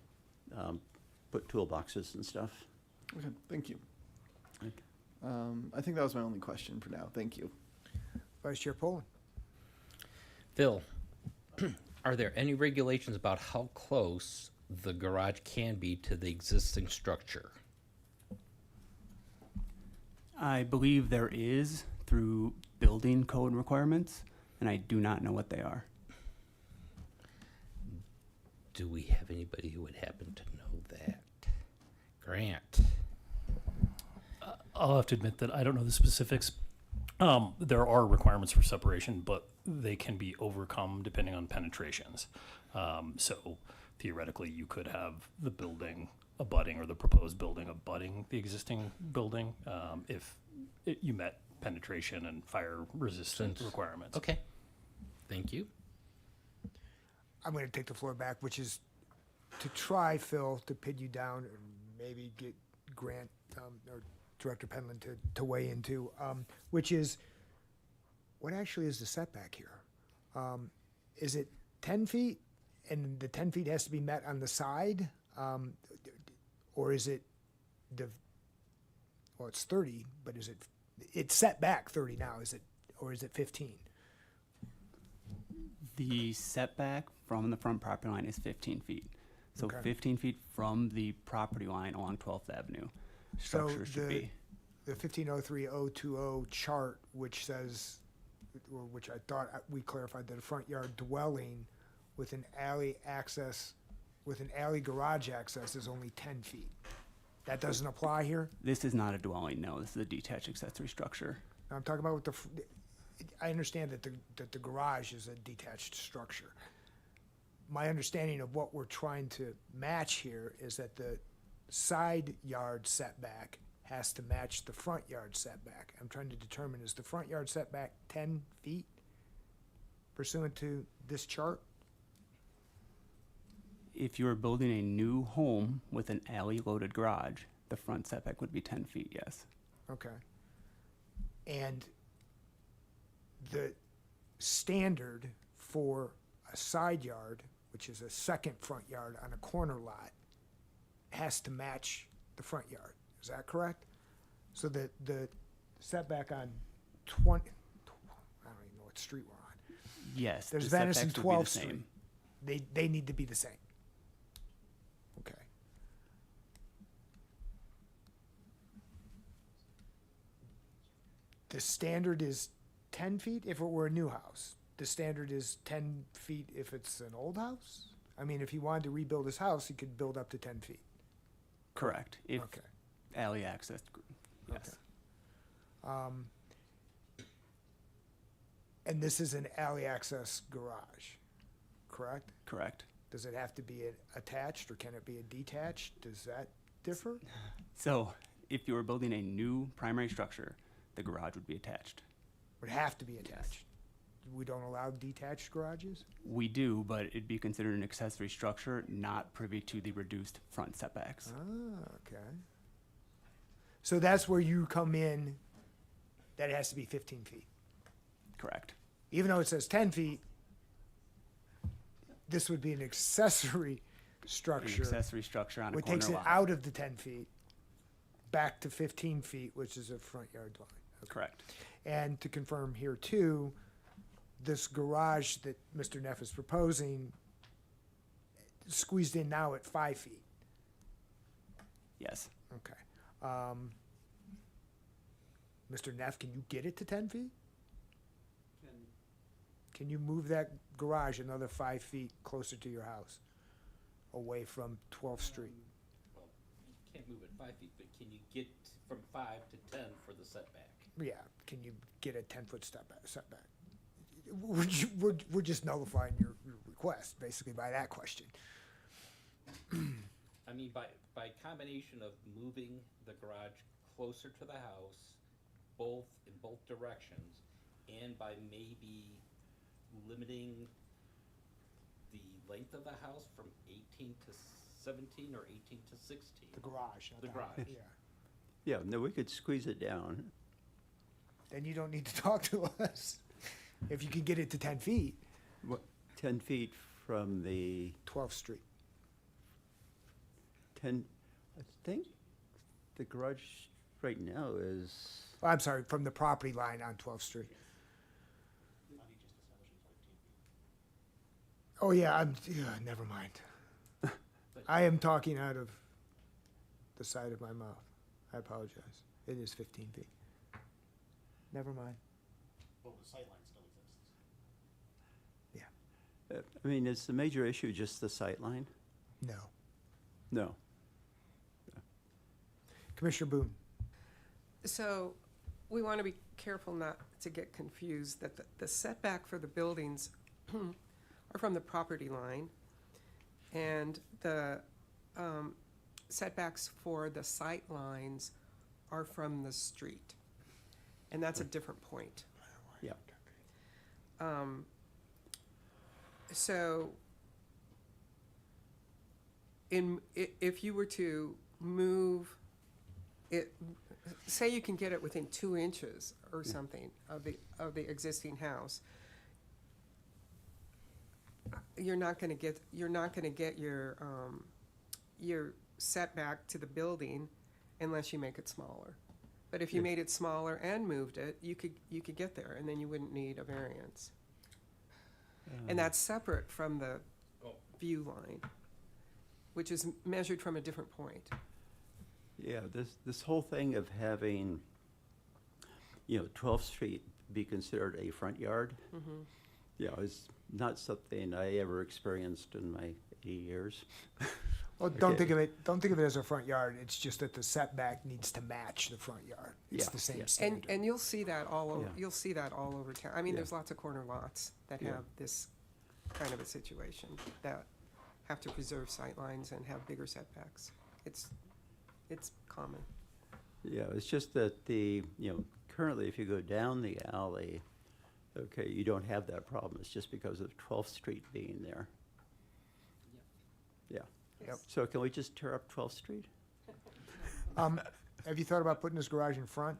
put toolboxes and stuff. Okay. Thank you. Okay. I think that was my only question for now. Thank you. Vice Chair Poland. Phil, are there any regulations about how close the garage can be to the existing structure? I believe there is through building code requirements, and I do not know what they are. Do we have anybody who would happen to know that? Grant. I'll have to admit that I don't know the specifics. There are requirements for separation, but they can be overcome depending on penetrations. So theoretically, you could have the building abutting or the proposed building abutting the existing building if you met penetration and fire resistant requirements. Okay. Thank you. I'm going to take the floor back, which is to try, Phil, to pin you down and maybe get Grant or Director Penland to weigh in too, which is, what actually is the setback here? Is it 10 feet and the 10 feet has to be met on the side? Or is it well, it's 30, but it's set back 30 now, or is it 15? The setback from the front property line is 15 feet. So Okay. 15 feet from the property line along 12th Avenue. Structure should be. The 1503020 chart, which says, or which I thought we clarified, that a front yard dwelling with an alley garage access is only 10 feet. That doesn't apply here? This is not a dwelling, no. This is a detached accessory structure. Now, I'm talking about I understand that the garage is a detached structure. My understanding of what we're trying to match here is that the side yard setback has to match the front yard setback. I'm trying to determine, is the front yard setback 10 feet pursuant to this chart? If you were building a new home with an alley-loaded garage, the front setback would be 10 feet, yes. Okay. And the standard for a side yard, which is a second front yard on a corner lot, has to match the front yard. Is that correct? So the setback on 20, I don't even know what street we're on. Yes. There's the Venice and setbacks would be the 12th Street. same. They need to be the same. Okay. The standard is 10 feet if it were a new house. The standard is 10 feet if it's an old house? I mean, if he wanted to rebuild his house, he could build up to 10 feet. Correct. If Okay. alley access, yes. And this is an alley access garage, correct? Correct. Does it have to be attached or can it be a detached? Does that differ? So if you were building a new primary structure, the garage would be attached. Would have to be attached. We don't allow detached garages? We do, but it'd be considered an accessory structure, not privy to the reduced front setbacks. Ah, okay. So that's where you come in, that it has to be 15 feet. Correct. Even though it says 10 feet, this would be an accessory An structure, accessory structure on a which corner takes it lot. out of the 10 feet, back to 15 feet, which is a front yard dwelling. Correct. And to confirm here too, this garage that Mr. Neff is proposing squeezed in now at 5 feet. Yes. Okay. Mr. Neff, can you get it to 10 feet? Can you move that garage another 5 feet closer to your house, away from 12th Street? Well, you can't move it 5 feet, but can you get from 5 to 10 for the setback? Yeah, can you get a 10-foot setback? We're just nullifying your request, basically, by that question. I mean, by combination of moving the garage closer to the house, in both directions, and by maybe limiting the length of the house from 18 to 17 or 18 to 16. The garage. not The house, garage. Yeah. Yeah, no, we could squeeze it down. Then you don't need to talk to us. If you can get it to 10 feet, 10 feet from the 12th Street. 10, I think the garage right now is, I'm sorry, from the property line on 12th Street. Oh, yeah, never mind. I am talking out of the side of my mouth. I apologize. It is 15 feet. Never mind. Well, the sightline still exists. I mean, is the major issue just the sight line? No. No. Commissioner Boone. So we want to be careful not to get confused that the setback for the buildings are from the property line, and the setbacks for the sight lines are from the street. And that's a different point. Yeah. So if you were to move it, say you can get it within 2 inches or something of the existing house, you're not going to get your setback to the building unless you make it smaller. But if you made it smaller and moved it, you could get there, and then you wouldn't need a variance. And that's separate from the view line, which is measured from a different point. Yeah, this whole thing of having, 12th Street be considered a front yard, is not something I ever experienced in my 80 years. Well, don't think of it as a front yard. It's just that the setback needs to match the front yard. It's Yeah, the same yeah. standard. And you'll see that all over, Yeah. you'll see that all over town. I mean, Yeah. there's lots of corner lots that Yeah. have this kind of a situation, that have to preserve sightlines and have bigger setbacks. It's common. Yeah, it's just that currently if you go down the alley, okay, you don't have that problem. It's just because of 12th Street being there. Yeah. Yep. So can we just tear up 12th Street? Have you thought about putting this garage in front?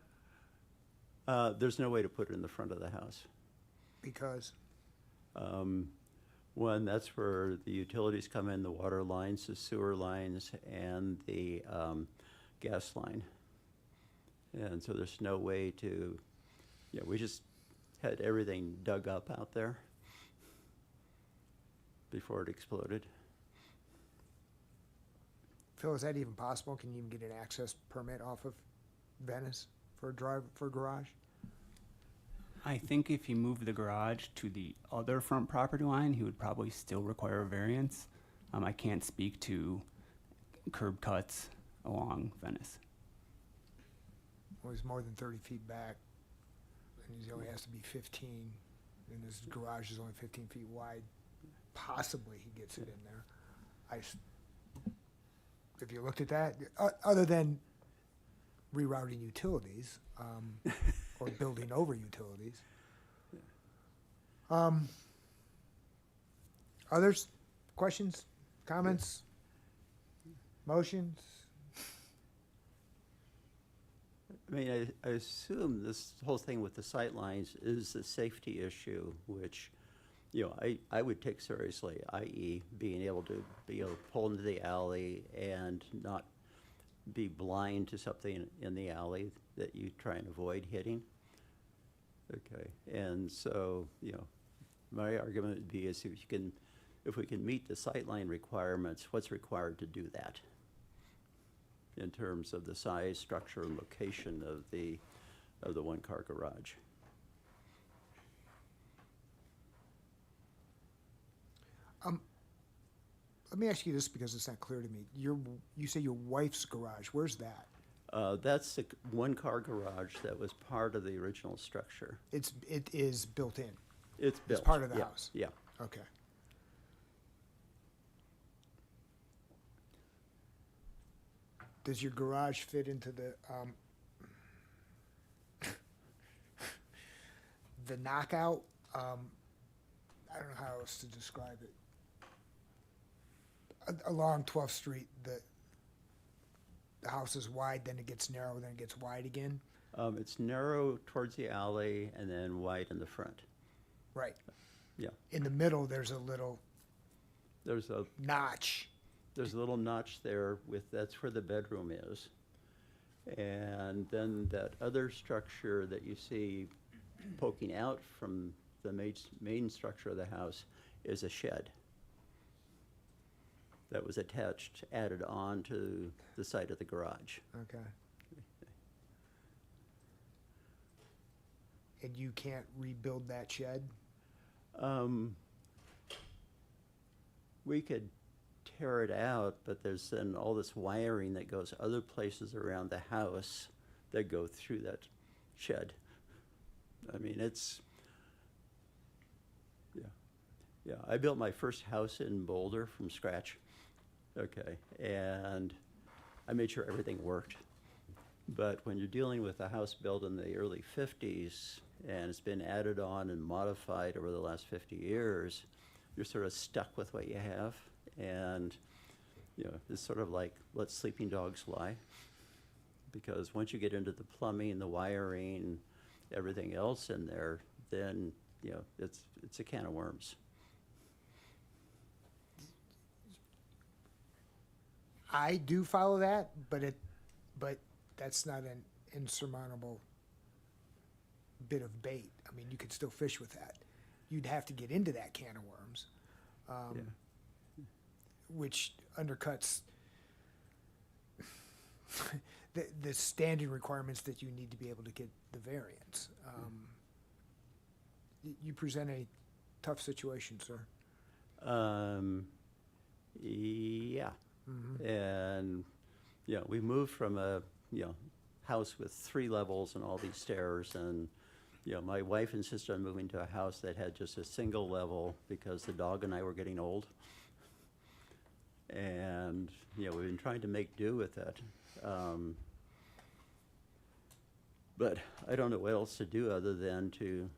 There's no way to put it in the front of the house. Because One, that's where the utilities come in, the water lines, the sewer lines, and the gas line. And so there's no way to, we just had everything dug up out there before it exploded. Phil, is that even possible? Can you even get an access permit off of Venice for a garage? I think if he moved the garage to the other front property line, he would probably still require a variance. I can't speak to curb cuts along Venice. Well, he's more than 30 feet back, and he only has to be 15, and his garage is only 15 feet wide. Possibly he gets it in there. If you looked at that, other than rerouting utilities, or building over utilities. Others? Questions? Comments? Motions? I mean, I assume this whole thing with the sight lines is a safety issue, which I would take seriously, i.e. being able to pull into the alley and not be blind to something in the alley that you try and avoid hitting. Okay, and so, my argument would be is if we can meet the sightline requirements, what's required to do that? In terms of the size, structure, and location of the one-car garage. Let me ask you this because it's not clear to me. You say your wife's garage. Where's that? That's the one-car garage that was part of the original structure. It is built in. It's built. It's part of the yeah, house. Yeah. Okay. Does your garage fit into the the knockout? I don't know how else to describe it. Along 12th Street, the house is wide, then it gets narrow, then it gets wide again. It's narrow towards the alley and then wide in the front. Right. Yeah. In the middle, there's a little There's a notch. little notch there that's where the bedroom is. And then that other structure that you see poking out from the main structure of the house is a shed that was added on to the side of the garage. Okay. And you can't rebuild that shed? We could tear it out, but there's then all this wiring that goes other places around the house that go through that shed. I mean, yeah, I built my first house in Boulder from scratch. Okay, and I made sure everything worked. But when you're dealing with a house built in the early 50s and it's been added on and modified over the last 50 years, you're sort of stuck with what you have. And, it's sort of like let sleeping dogs lie. Because once you get into the plumbing, the wiring, everything else in there, then, it's a can of worms. I do follow that, but that's not an insurmountable bit of bait. I mean, you could still fish with that. You'd have to get into that can of worms, which undercuts the standing requirements that you need to be able to get the variance. You present a tough situation, sir. Yeah. Mm-hmm. And, we moved from a, house with 3 levels and all these stairs. And, my wife insisted on moving to a house that had just a single level because the dog and I were getting old. And, we've been trying to make do with it. But I don't know what else to do other than to,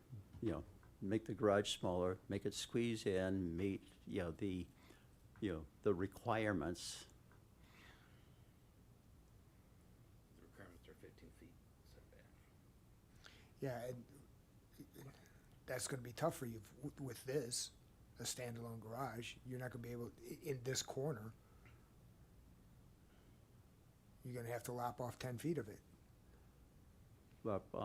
make the garage smaller, make it squeeze in, meet, the requirements. The requirements are 15 feet setback. Yeah, and that's going to be tough for you with this, a standalone garage. You're not going to be able, in this corner, you're going to have to lop off 10 feet of it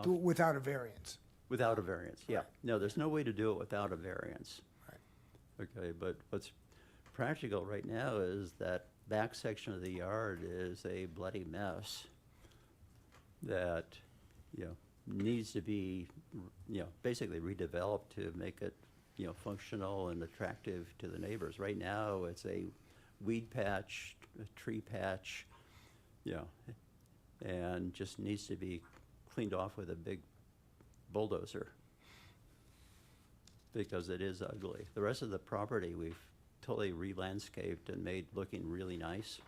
without a variance. Without a variance, yeah. Right. No, there's no way to do it without a variance. Right. Okay, but what's practical right now is that back section of the yard is a bloody mess that, needs to be, basically redeveloped to make it, functional and attractive to the neighbors. Right now, it's a weed patch, a tree patch, and just needs to be cleaned off with a big bulldozer because it is ugly. The rest of the property we've totally re-landscaped and made looking really nice.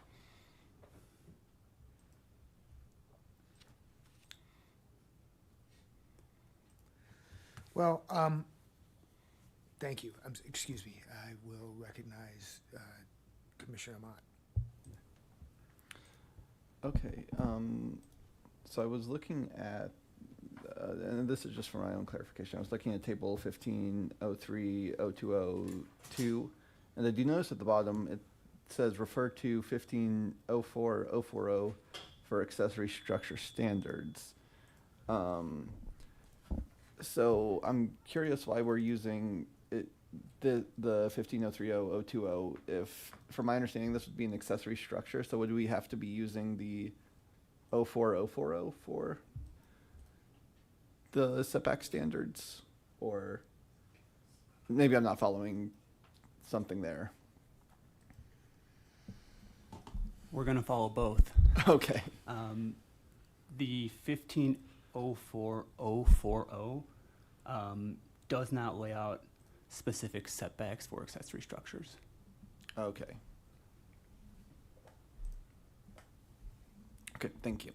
Well, thank you. Excuse me. I will recognize Commissioner Mott. Okay, so I was looking at and this is just for my own clarification, I was looking at table 15030202, and I do notice at the bottom, it says refer to 1504040 for accessory structure standards. So I'm curious why we're using it, the 1503020, if, from my understanding, this would be an accessory structure, so would we have to be using the 04040 for the setback standards? Or maybe I'm not following something there. We're gonna follow both. Okay. The 1504040 does not lay out specific setbacks for accessory structures. Okay. Okay, thank you.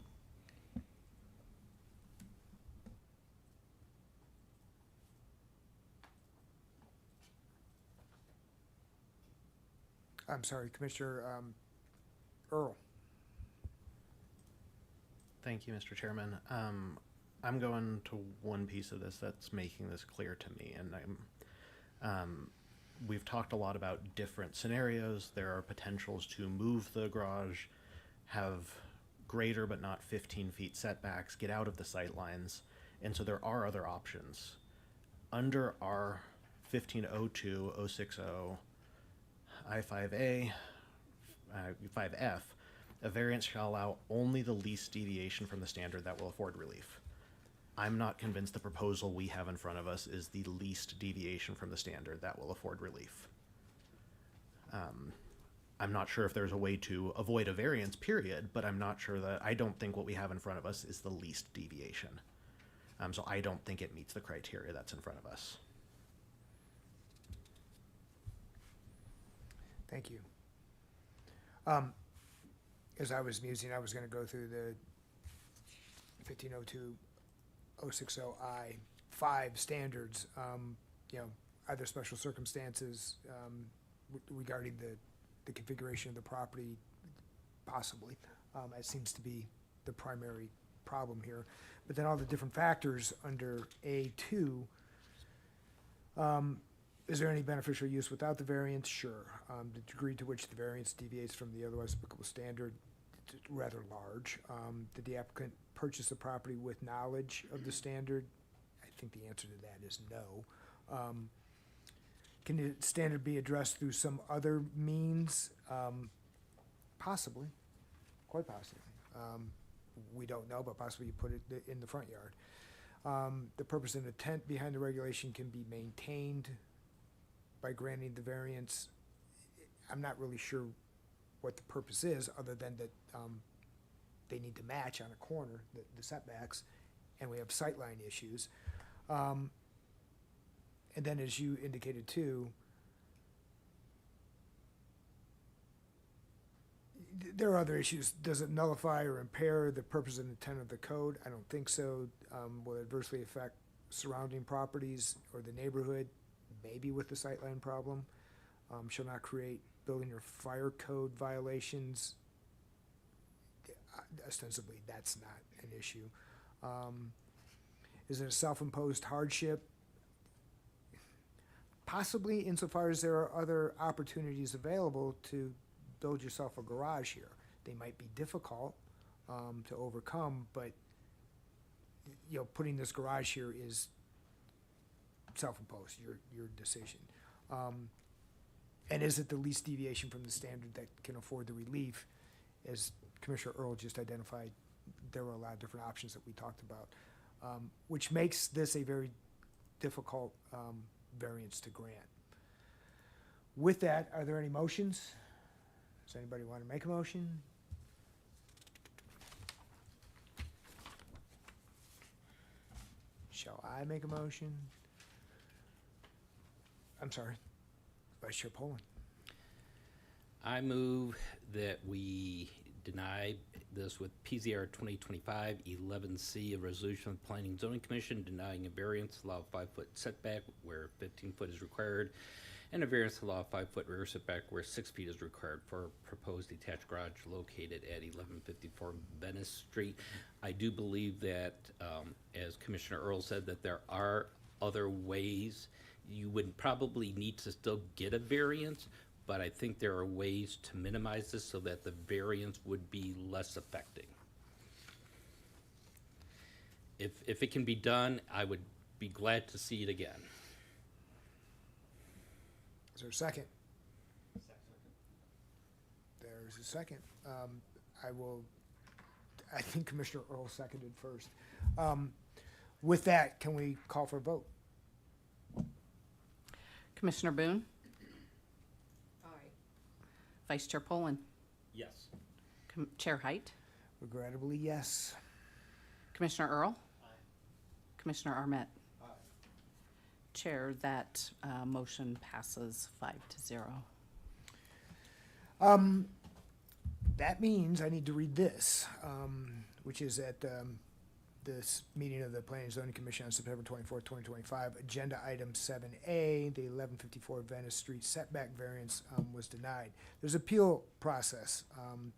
I'm sorry, Commissioner Earl. Thank you, Mr. Chairman. I'm going to one piece of this that's making this clear to me, and we've talked a lot about different scenarios. There are potentials to move the garage, have greater but not 15 feet setbacks, get out of the sight lines, and so there are other options. Under our 1502-060 I5A, 5F, a variance shall allow only the least deviation from the standard that will afford relief. I'm not convinced the proposal we have in front of us is the least deviation from the standard that will afford relief. I'm not sure if there's a way to avoid a variance, period, but I'm not sure that, I don't think what we have in front of us is the least deviation. So I don't think it meets the criteria that's in front of us. Thank you. As I was musing, I was going to go through the 1502-060I5 standards. Are there special circumstances regarding the configuration of the property? Possibly. It seems to be the primary problem here. But then all the different factors under A2. Is there any beneficial use without the variance? Sure. The degree to which the variance deviates from the otherwise applicable standard is rather large. Did the applicant purchase the property with knowledge of the standard? I think the answer to that is no. Can the standard be addressed through some other means? Possibly, quite possibly. We don't know, but possibly you put it in the front yard. The purpose and intent behind the regulation can be maintained by granting the variance. I'm not really sure what the purpose is, other than that they need to match on a corner, the setbacks, and we have sightline issues. And then, as you indicated too, there are other issues. Does it nullify or impair the purpose and intent of the code? I don't think so. Will it adversely affect surrounding properties or the neighborhood? Maybe with the sightline problem. Shall not create building or fire code violations. Ostensibly, that's not an issue. Is it a self-imposed hardship? Possibly, insofar as there are other opportunities available to build yourself a garage here. They might be difficult to overcome, but putting this garage here is self-imposed, your decision. And is it the least deviation from the standard that can afford the relief? As Commissioner Earl just identified, there were a lot of different options that we talked about, which makes this a very difficult variance to grant. With that, are there any motions? Does anybody want to make a motion? Shall I make a motion? I'm sorry, Vice Chair Poland. I move that we deny this with PZR 2025-11C, a resolution of the Planning and Zoning Commission denying a variance, allow 5-foot setback where 15 foot is required, And a variance to allow a 5-foot rear setback where 6 feet is required for a proposed detached garage located at 1154 Venice Street. I do believe that, as Commissioner Earl said, that there are other ways. You would probably need to still get a variance, but I think there are ways to minimize this so that the variance would be less affecting. If it can be done, I would be glad to see it again. Is there a second? There's a second. I think Commissioner Earl seconded first. With that, can we call for a vote? Commissioner Boone? Aye. Vice Chair Poland? Yes. Chair Height? Regrettably, yes. Commissioner Earl? Commissioner Armet? Chair, that motion passes 5-0. That means I need to read this, which is at this meeting of the Planning and Zoning Commission on September 24th, 2025. Agenda item 7A, the 1154 Venice Street setback variance was denied. There's appeal process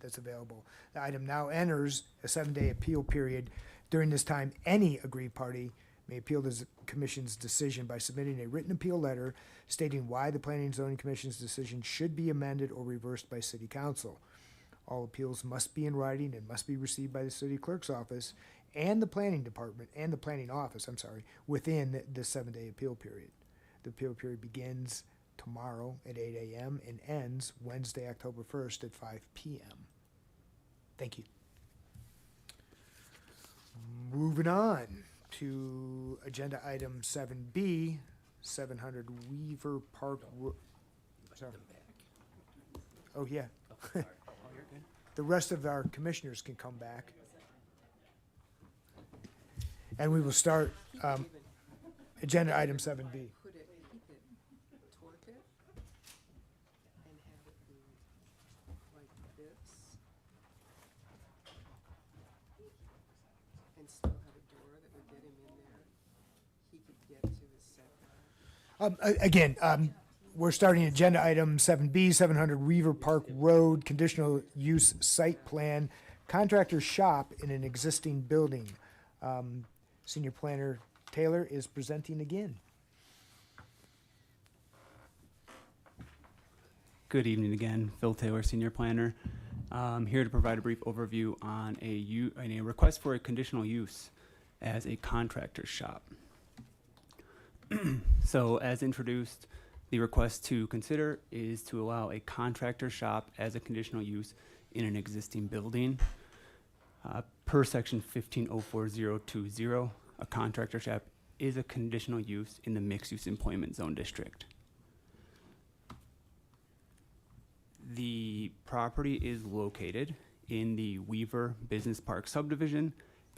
that's available. The item now enters a 7-day appeal period. During this time, any aggrieved party may appeal the commission's decision by submitting a written appeal letter stating why the Planning and Zoning Commission's decision should be amended or reversed by City Council. All appeals must be in writing and must be received by the City Clerk's office and the Planning Department and the Planning Office, within the 7-day appeal period. The appeal period begins tomorrow at 8 a.m. and ends Wednesday, October 1st at 5 p.m. Thank you. Moving on to agenda item 7B, 700 Weaver Park. Sorry. Oh, yeah. The rest of our commissioners can come back. And we will start agenda item 7B. Could it, he could torque it and have it be like this. And still have a door that would get him in there. He could get to his setback. Again, we're starting agenda item 7B, 700 Weaver Park Road, conditional use site plan, contractor shop in an existing building. Senior Planner Taylor is presenting again. Good evening again, Phil Taylor, Senior Planner. Here to provide a brief overview on a request for a conditional use as a contractor shop. So as introduced, the request to consider is to allow a contractor shop as a conditional use in an existing building. Per section 1504020, a contractor shop is a conditional use in the mixed-use employment zone district. The property is located in the Weaver Business Park subdivision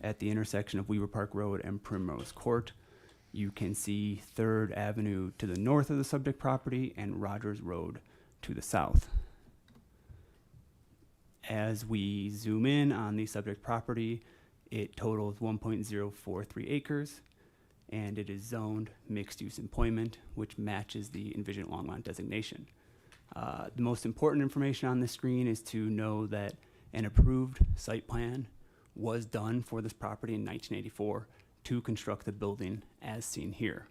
at the intersection of Weaver Park Road and Primrose Court. You can see 3rd Avenue to the north of the subject property and Rogers Road to the south. As we zoom in on the subject property, it totals 1.043 acres, and it is zoned mixed-use employment, which matches the envisioned Longmont designation. The most important information on this screen is to know that an approved site plan was done for this property in 1984 to construct the building as seen here.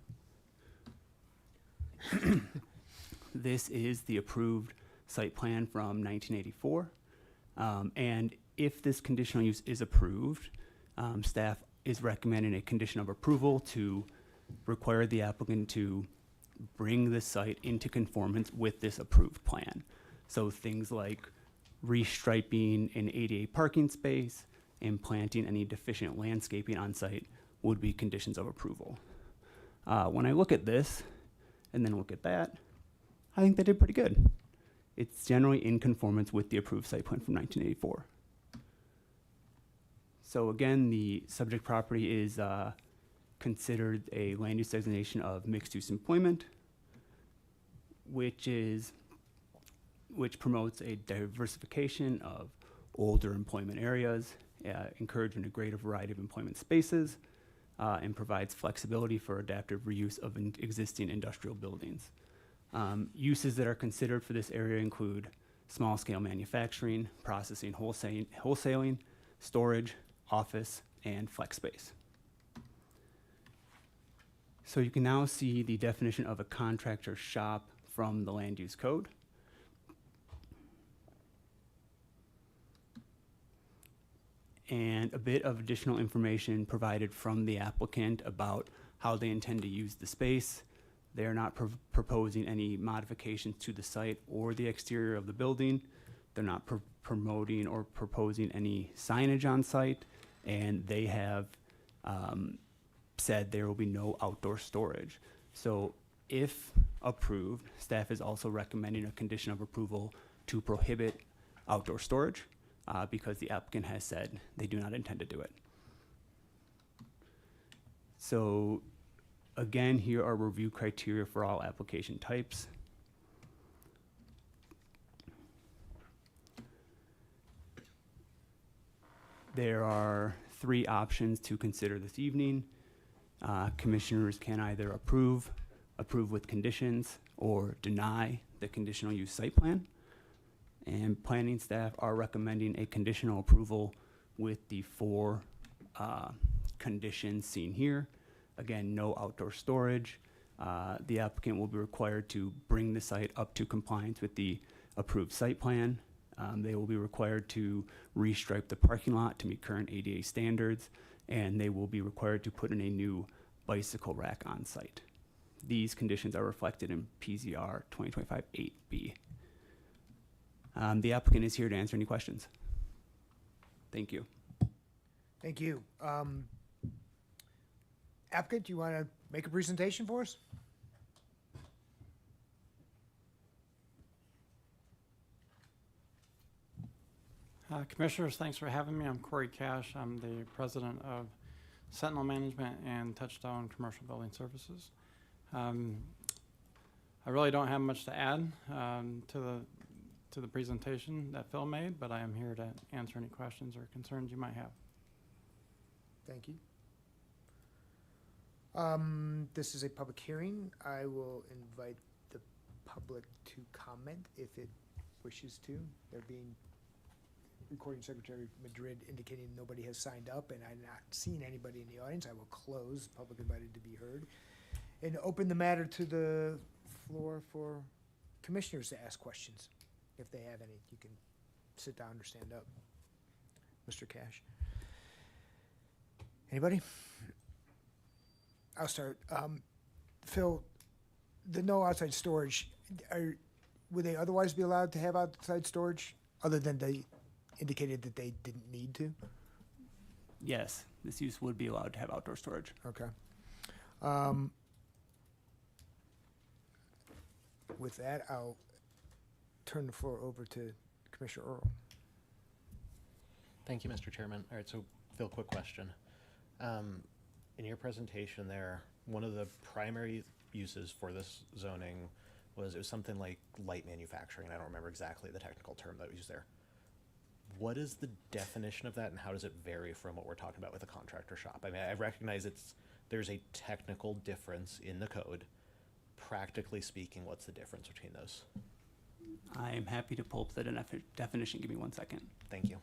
This is the approved site plan from 1984. And if this conditional use is approved, staff is recommending a condition of approval to require the applicant to bring the site into conformance with this approved plan. So things like restriping an ADA parking space and planting any deficient landscaping on site would be conditions of approval. When I look at this and then look at that, I think they did pretty good. It's generally in conformance with the approved site plan from 1984. So again, the subject property is considered a land use designation of mixed-use employment, which promotes a diversification of older employment areas, encouraging a greater variety of employment spaces, and provides flexibility for adaptive reuse of existing industrial buildings. Uses that are considered for this area include small-scale manufacturing, processing, wholesaling, storage, office, and flex space. So you can now see the definition of a contractor shop from the land use code. And a bit of additional information provided from the applicant about how they intend to use the space. They're not proposing any modifications to the site or the exterior of the building. They're not promoting or proposing any signage on site, and they have said there will be no outdoor storage. So if approved, staff is also recommending a condition of approval to prohibit outdoor storage because the applicant has said they do not intend to do it. So again, here are review criteria for all application types. There are 3 options to consider this evening. Commissioners can either approve with conditions, or deny the conditional use site plan. And planning staff are recommending a conditional approval with the 4 conditions seen here. Again, no outdoor storage. The applicant will be required to bring the site up to compliance with the approved site plan. They will be required to restripe the parking lot to meet current ADA standards, and they will be required to put in a new bicycle rack on site. These conditions are reflected in PZR 2025-8B. The applicant is here to answer any questions. Thank you. Thank you. Applicant, do you want to make a presentation for us? Commissioners, thanks for having me. I'm Corey Cash. I'm the president of Sentinel Management and Touchstone Commercial Building Services. I really don't have much to add to the presentation that Phil made, but I am here to answer any questions or concerns you might have. Thank you. This is a public hearing. I will invite the public to comment if it wishes to. There being Recording Secretary Madrid indicating nobody has signed up, and I'm not seeing anybody in the audience. I will close public invited to be heard and open the matter to the floor for commissioners to ask questions. If they have any, you can sit down or stand up. Mr. Cash. Anybody? I'll start. Phil, the no outside storage, would they otherwise be allowed to have outside storage other than they indicated that they didn't need to? Yes, this use would be allowed to have outdoor storage. Okay. With that, I'll turn the floor over to Commissioner Earl. Thank you, Mr. Chairman. All right, so Phil, quick question. In your presentation there, one of the primary uses for this zoning was, it was something like light manufacturing. I don't remember exactly the technical term that was used there. What is the definition of that, and how does it vary from what we're talking about with a contractor shop? I mean, I recognize there's a technical difference in the code. Practically speaking, what's the difference between those? I am happy to pull up the definition. Give me 1 second. Thank you.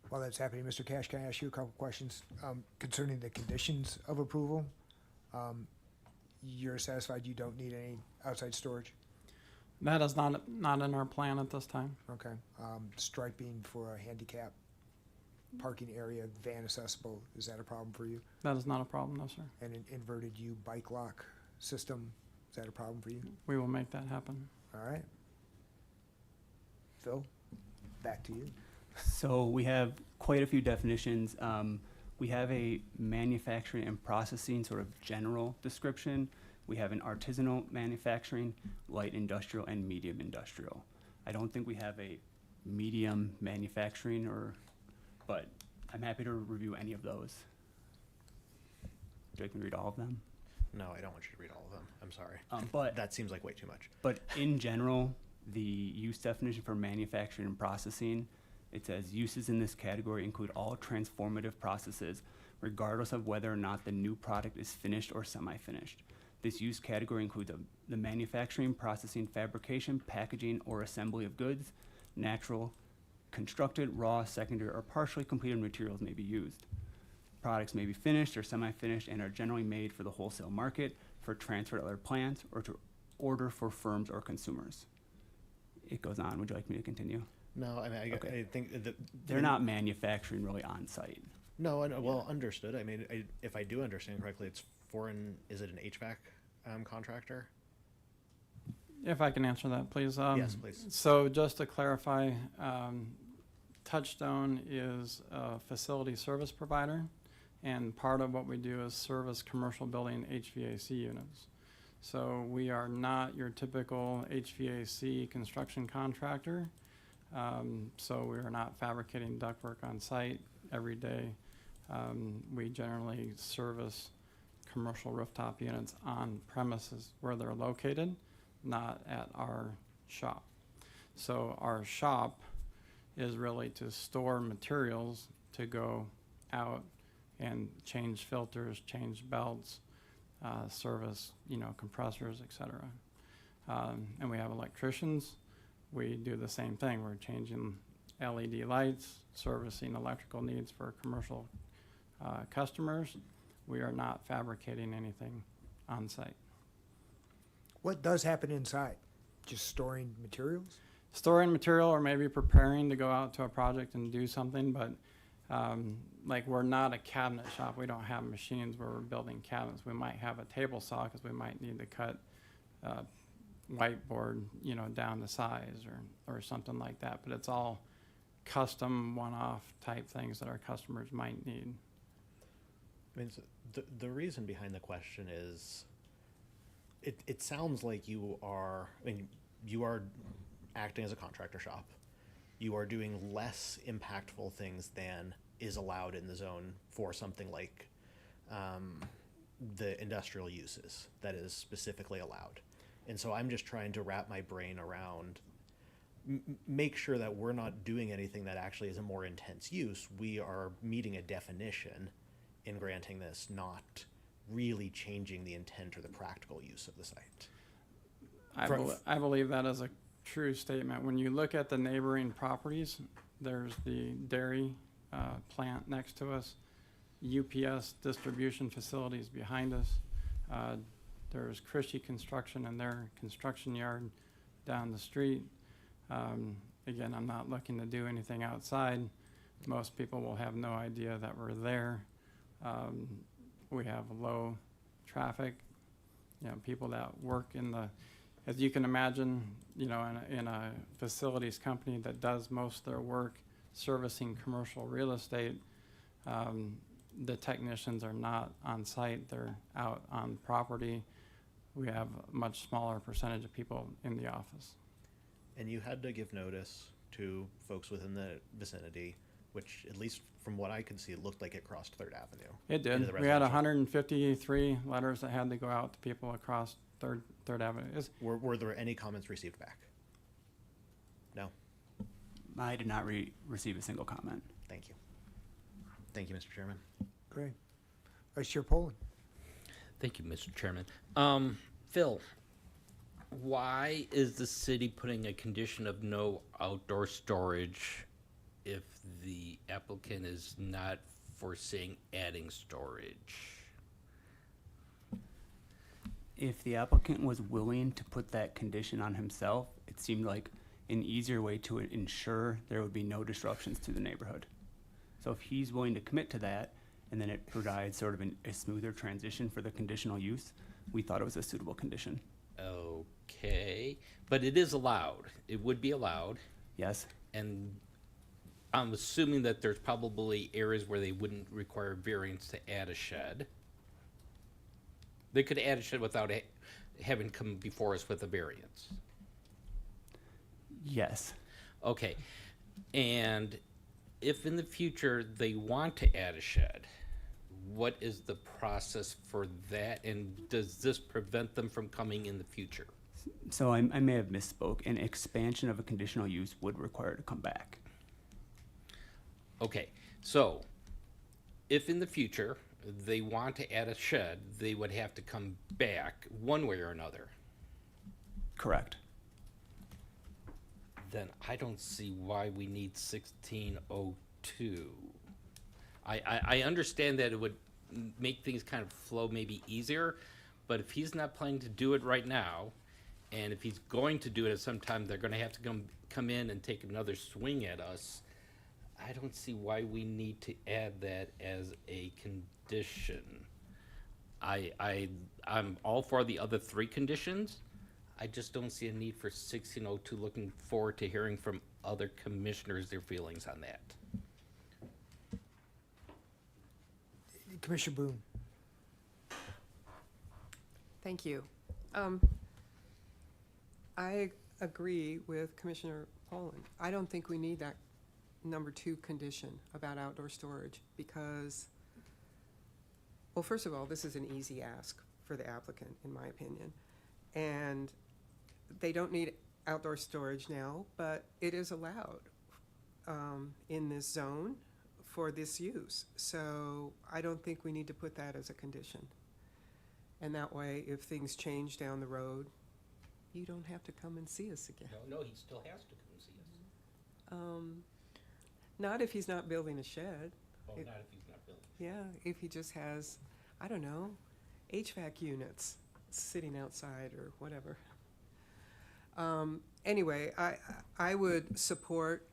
While that's happening, Mr. Cash, can I ask you a couple questions concerning the conditions of approval? You're satisfied you don't need any outside storage? That is not in our plan at this time. Okay. Striping for a handicap parking area, van accessible, is that a problem for you? That is not a problem, no, sir. And an inverted U bike lock system, is that a problem for you? We will make that happen. All right. Phil, back to you. So we have quite a few definitions. We have a manufacturing and processing sort of general description. We have an artisanal manufacturing, light industrial, and medium industrial. I don't think we have a medium manufacturing but I'm happy to review any of those. Do I can read all of them? No, I don't want you to read all of them. I'm sorry. But That seems like way too much. But in general, the use definition for manufacturing and processing, it says uses in this category include all transformative processes, regardless of whether or not the new product is finished or semi-finished. This use category includes the manufacturing, processing, fabrication, packaging, or assembly of goods. Natural, constructed, raw, secondary, or partially completed materials may be used. Products may be finished or semi-finished and are generally made for the wholesale market, for transfer to other plants, or to order for firms or consumers. It goes on. Would you like me to continue? No, I mean, Okay. I think that They're not manufacturing really on site. No, I know, well, understood. I mean, if I do understand correctly, it's foreign. Is it an HVAC contractor? If I can answer that, please. Yes, please. So just to clarify, Touchstone is a facility service provider, and part of what we do is service commercial building HVAC units. So we are not your typical HVAC construction contractor. So we are not fabricating ductwork on site every day. We generally service commercial rooftop units on premises where they're located, not at our shop. So our shop is really to store materials to go out and change filters, change belts, service, compressors, etc. And we have electricians. We do the same thing. We're changing LED lights, servicing electrical needs for commercial customers. We are not fabricating anything on site. What does happen inside? Just storing materials? Storing material or maybe preparing to go out to a project and do something, but we're not a cabinet shop. We don't have machines where we're building cabinets. We might have a table saw because we might need to cut whiteboard, down to size or something like that. But it's all custom, one-off type things that our customers might need. I mean, so the reason behind the question is, it sounds like you are acting as a contractor shop. You are doing less impactful things than is allowed in the zone for something like the industrial uses that is specifically allowed. And so I'm just trying to wrap my brain around, make sure that we're not doing anything that actually is a more intense use. We are meeting a definition in granting this, not really changing the intent or the practical use of the site. I believe that is a true statement. When you look at the neighboring properties, there's the dairy plant next to us, UPS distribution facilities behind us. There's Christie Construction and their construction yard down the street. Again, I'm not looking to do anything outside. Most people will have no idea that we're there. We have low traffic, people that work as you can imagine, in a facilities company that does most of their work servicing commercial real estate, the technicians are not on site, they're out on property. We have a much smaller percentage of people in the office. And you had to give notice to folks within the vicinity, which, at least from what I could see, it looked like it crossed 3rd Avenue. It into did. the We had residential. 153 letters that had to go out to people across Third Avenue. Were there any comments received back? No? I did not receive a single comment. Thank you. Thank you, Mr. Chairman. Great. Vice Chair Poland. Thank you, Mr. Chairman. Phil, why is the city putting a condition of no outdoor storage if the applicant is not foreseeing adding storage? If the applicant was willing to put that condition on himself, it seemed like an easier way to ensure there would be no disruptions to the neighborhood. So if he's willing to commit to that, and then it provides sort of a smoother transition for the conditional use, we thought it was a suitable condition. Okay, but it is allowed. It would be allowed. Yes, And I'm assuming that there's probably areas where they wouldn't require variance to add a shed. They could add a shed without having come before us with a variance. yes. Okay, and if in the future they want to add a shed, what is the process for that? And does this prevent them from coming in the future? So I may have misspoke. An expansion of a conditional use would require to come back. Okay, so if in the future they want to add a shed, they would have to come back one way or another. Correct. Then I don't see why we need 1602. I understand that it would make things kind of flow maybe easier, but if he's not planning to do it right now, and if he's going to do it at some time, they're gonna have to come in and take another swing at us. I don't see why we need to add that as a condition. I'm all for the other three conditions. I just don't see a need for 1602. Looking forward to hearing from other commissioners their feelings on that. Commissioner Boone. Thank you. I agree with Commissioner Poland. I don't think we need that number 2 condition about outdoor storage because, well, first of all, this is an easy ask for the applicant, in my opinion. And they don't need outdoor storage now, but it is allowed in this zone for this use. So I don't think we need to put that as a condition. And that way, if things change down the road, you don't have to come and see us again. No, he still has to come see us. Not if he's not building a shed. Oh, It- not if he's not building. Yeah, if he just has, I don't know, HVAC units sitting outside or whatever. Anyway, I would support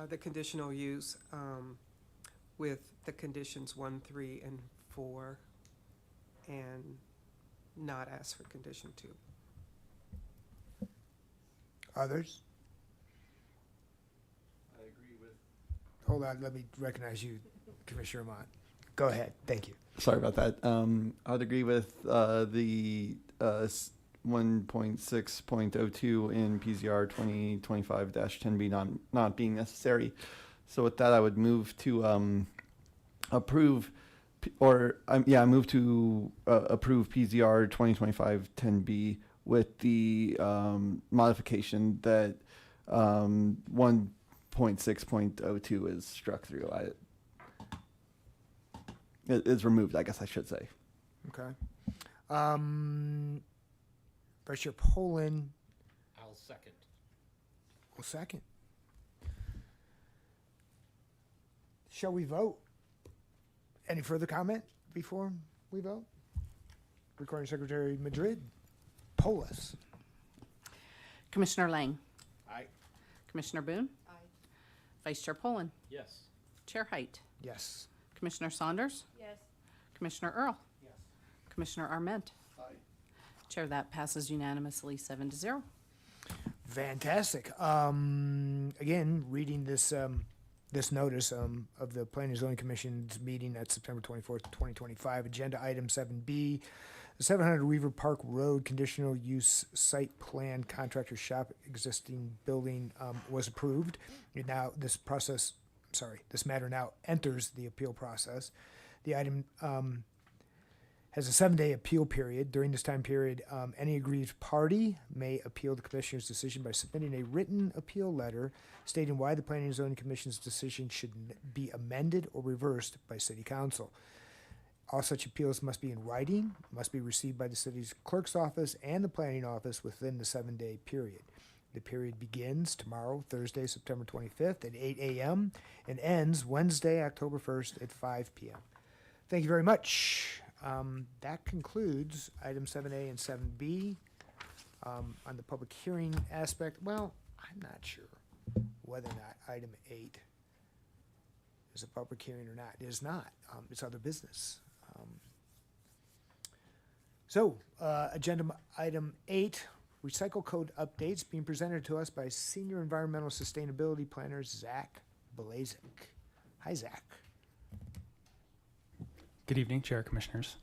the conditional use with the conditions 1, 3, and 4, and not ask for condition 2. Others? I agree with. Hold on, let me recognize you, Commissioner Amont. Go ahead, thank you. Sorry about that. I'd agree with the 1.6.02 in PZR 2025-10B not being necessary. So with that, I would move to approve, move to approve PZR 2025-10B with the modification that 1.6.02 is struck through. It is removed, I guess I should say. Okay. Vice Chair Poland I'll second. will second. Shall we vote? Any further comment before we vote? Recording Secretary Madrid, poll us. Commissioner Lang. Aye. Commissioner Boone. Aye. Vice Chair Poland. Yes. Chair Height. Yes. Commissioner Saunders. Yes. Commissioner Earl. Yes. Commissioner Arment. Aye. Chair, that passes unanimously 7-0. Fantastic. Again, reading this this notice of the Planning and Zoning Commission's meeting at September 24th, 2025. Agenda item 7B, the 700 Weaver Park Road conditional use site plan contractor shop existing building was approved. And now this matter now enters the appeal process. The item has a 7-day appeal period. During this time period, any aggrieved party may appeal the commissioner's decision by submitting a written appeal letter stating why the Planning and Zoning Commission's decision should be amended or reversed by City Council. All such appeals must be in writing, must be received by the city's clerk's office and the planning office within the 7-day period. The period begins tomorrow, Thursday, September 25th at 8 a.m. and ends Wednesday, October 1st at 5 p.m. Thank you very much. That concludes item 7A and 7B. On the public hearing aspect, well, I'm not sure whether or not item 8 is a public hearing or not. It is not. It's other business. Agenda item 8, recycle code updates being presented to us by Senior Environmental Sustainability Planner Zach Blazek. Hi, Zach. Good evening, Chair, Commissioners.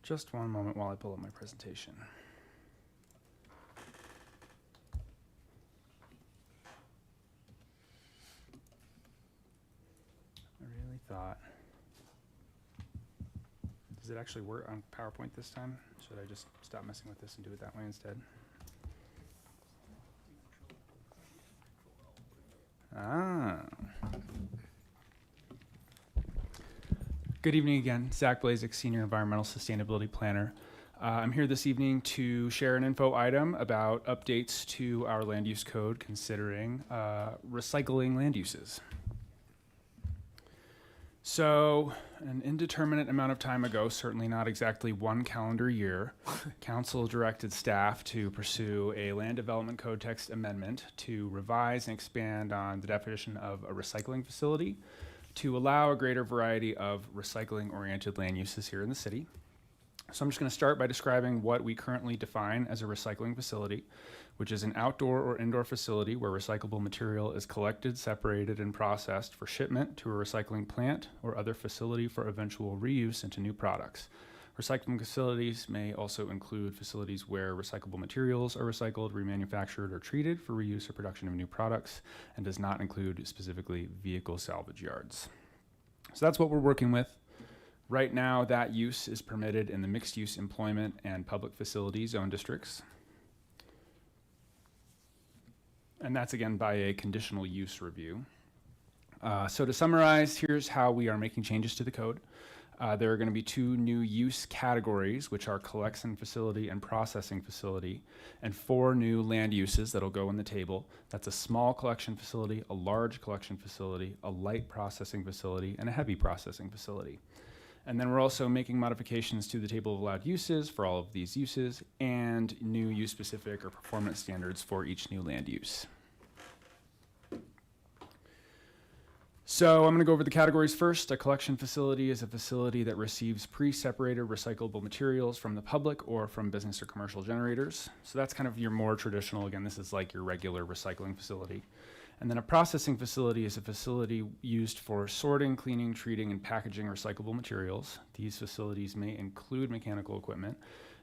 Just one moment while I pull up my presentation. I really thought, does it actually work on PowerPoint this time? Should I just stop messing with this and do it that way instead? Ah. Good evening again. Zach Blazek, Senior Environmental Sustainability Planner. I'm here this evening to share an info item about updates to our land use code considering recycling land uses. So, an indeterminate amount of time ago, certainly not exactly 1 calendar year, Council directed staff to pursue a land development code text amendment to revise and expand on the definition of a recycling facility to allow a greater variety of recycling-oriented land uses here in the city. So I'm just going to start by describing what we currently define as a recycling facility, which is an outdoor or indoor facility where recyclable material is collected, separated, and processed for shipment to a recycling plant or other facility for eventual reuse into new products. Recycling facilities may also include facilities where recyclable materials are recycled, remanufactured, or treated for reuse or production of new products, and does not include specifically vehicle salvage yards. So that's what we're working with. Right now, that use is permitted in the mixed-use employment and public facility zone districts. And that's again by a conditional use review. So to summarize, here's how we are making changes to the code. There are going to be 2 new use categories, which are collection facility and processing facility, and 4 new land uses that'll go in the table. That's a small collection facility, a large collection facility, a light processing facility, and a heavy processing facility. And then we're also making modifications to the table of allowed uses for all of these uses and new use-specific or performance standards for each new land use. So I'm going to go over the categories first. A collection facility is a facility that receives pre-separated recyclable materials from the public or from business or commercial generators. So that's kind of your more traditional, again, this is like your regular recycling facility. And then a processing facility is a facility used for sorting, cleaning, treating, and packaging recyclable materials. These facilities may include mechanical equipment.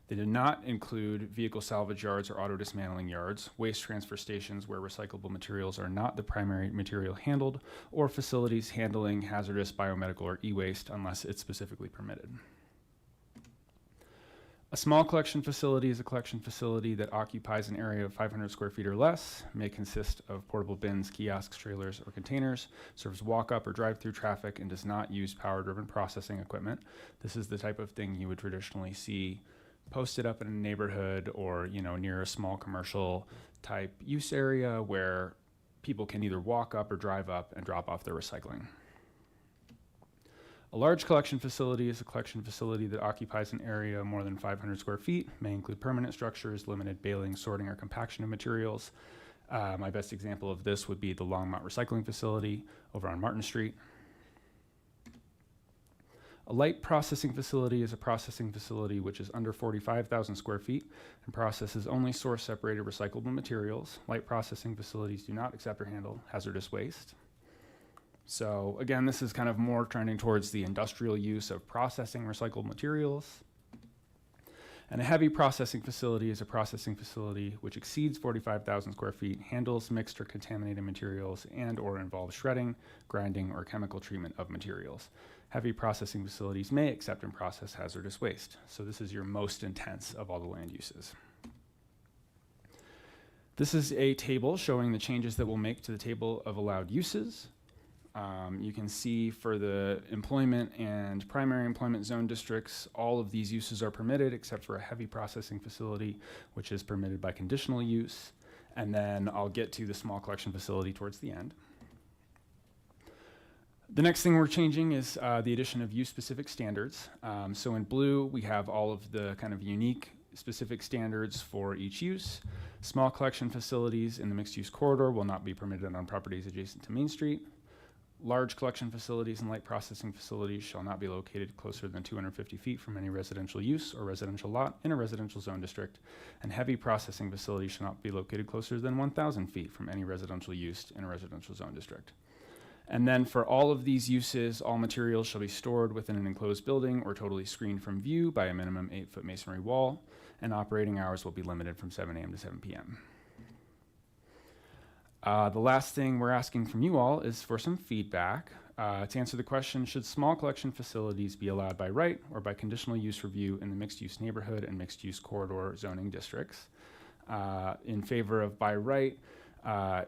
They do not include vehicle salvage yards or auto dismantling yards, waste transfer stations where recyclable materials are not the primary material handled, or facilities handling hazardous biomedical or e-waste unless it's specifically permitted. A small collection facility is a collection facility that occupies an area of 500 square feet or less, may consist of portable bins, kiosks, trailers, or containers, serves walk-up or drive-through traffic, and does not use power-driven processing equipment. This is the type of thing you would traditionally see posted up in a neighborhood or, near a small commercial type use area where people can either walk up or drive up and drop off their recycling. A large collection facility is a collection facility that occupies an area more than 500 square feet, may include permanent structures, limited baling, sorting, or compaction of materials. My best example of this would be the Longmont recycling facility over on Martin Street. A light processing facility is a processing facility which is under 45,000 square feet and processes only source-separated recyclable materials. Light processing facilities do not accept or handle hazardous waste. So again, this is kind of more trending towards the industrial use of processing recycled materials. And a heavy processing facility is a processing facility which exceeds 45,000 square feet, handles mixed or contaminated materials, and or involves shredding, grinding, or chemical treatment of materials. Heavy processing facilities may accept and process hazardous waste. So this is your most intense of all the land uses. This is a table showing the changes that we'll make to the table of allowed uses. You can see for the employment and primary employment zone districts, all of these uses are permitted except for a heavy processing facility, which is permitted by conditional use. And then I'll get to the small collection facility towards the end. The next thing we're changing is the addition of use-specific standards. So in blue, we have all of the kind of unique specific standards for each use. Small collection facilities in the mixed-use corridor will not be permitted on properties adjacent to Main Street. Large collection facilities and light processing facilities shall not be located closer than 250 feet from any residential use or residential lot in a residential zone district, and heavy processing facilities shall not be located closer than 1,000 feet from any residential use in a residential zone district. And then for all of these uses, all materials shall be stored within an enclosed building or totally screened from view by a minimum 8-foot masonry wall, and operating hours will be limited from 7 a.m. to 7 p.m. The last thing we're asking from you all is for some feedback to answer the question, should small collection facilities be allowed by right or by conditional use review in the mixed-use neighborhood and mixed-use corridor zoning districts? In favor of by right,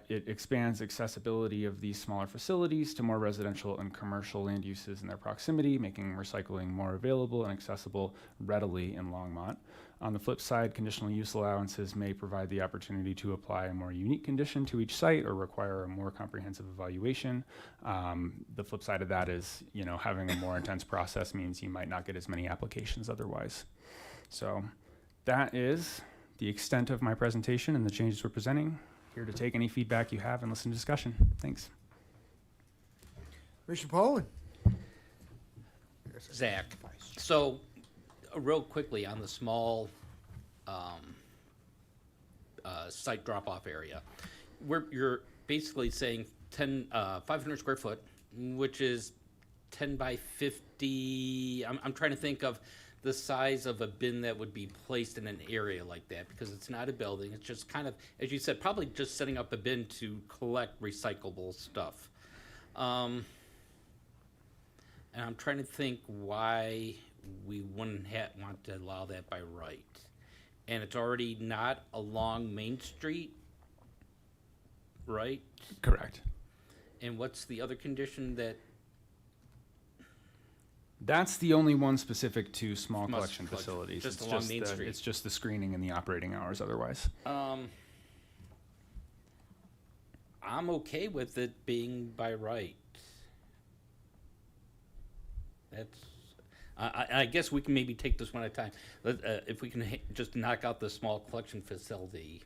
it expands accessibility of these smaller facilities to more residential and commercial land uses in their proximity, making recycling more available and accessible readily in Longmont. On the flip side, conditional use allowances may provide the opportunity to apply a more unique condition to each site or require a more comprehensive evaluation. The flip side of that is, having a more intense process means you might not get as many applications otherwise. So that is the extent of my presentation and the changes we're presenting. Here to take any feedback you have and listen to discussion. Thanks. Commissioner Poland? Zach, so real quickly on the small site drop-off area, you're basically saying 500 square foot, which is 10 by 50. I'm trying to think of the size of a bin that would be placed in an area like that, because it's not a building. It's just kind of, as you said, probably just setting up a bin to collect recyclable stuff. And I'm trying to think why we wouldn't want to allow that by right. And it's already not along Main Street, right? Correct. And what's the other condition that? That's the only one specific to small collection collection, facilities. just It's along Main the, Street. It's just the screening and the operating hours otherwise. I'm okay with it being by right. That's. I guess we can maybe take this one at a time. If we can just knock out the small collection facility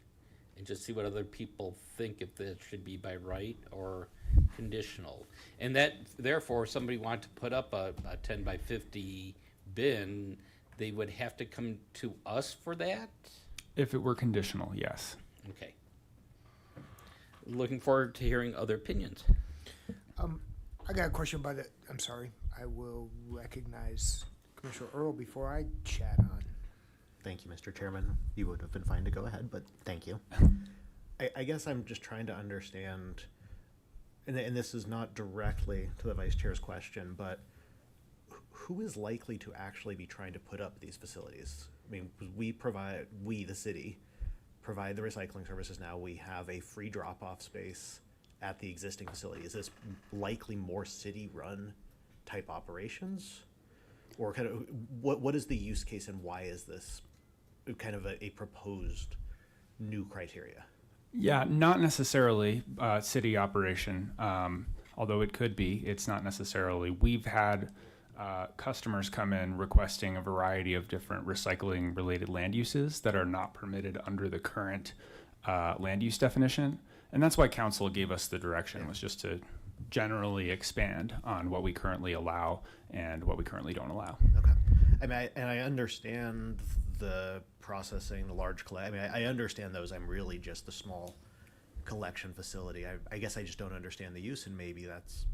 and just see what other people think, if that should be by right or conditional. And that, therefore, if somebody wanted to put up a 10 by 50 bin, they would have to come to us for that? If it were conditional, yes. Okay. Looking forward to hearing other opinions. I got a question about it. I'm sorry. I will recognize Commissioner Earl before I chat on. Thank you, Mr. Chairman. You would have been fine to go ahead, but thank you. I guess I'm just trying to understand, and this is not directly to the Vice Chair's question, but who is likely to actually be trying to put up these facilities? I mean, we, the city, provide the recycling services now. We have a free drop-off space at the existing facility. Is this likely more city-run type operations? Or kind of what is the use case and why is this kind of a proposed new criteria? Yeah, not necessarily city operation, although it could be. It's not necessarily. We've had customers come in requesting a variety of different recycling-related land uses that are not permitted under the current land use definition. And that's why council gave us the direction, was just to generally expand on what we currently allow and what we currently don't allow. Okay. I understand the processing, the large I understand those. I'm really just the small collection facility. I guess I just don't understand the use, and maybe that's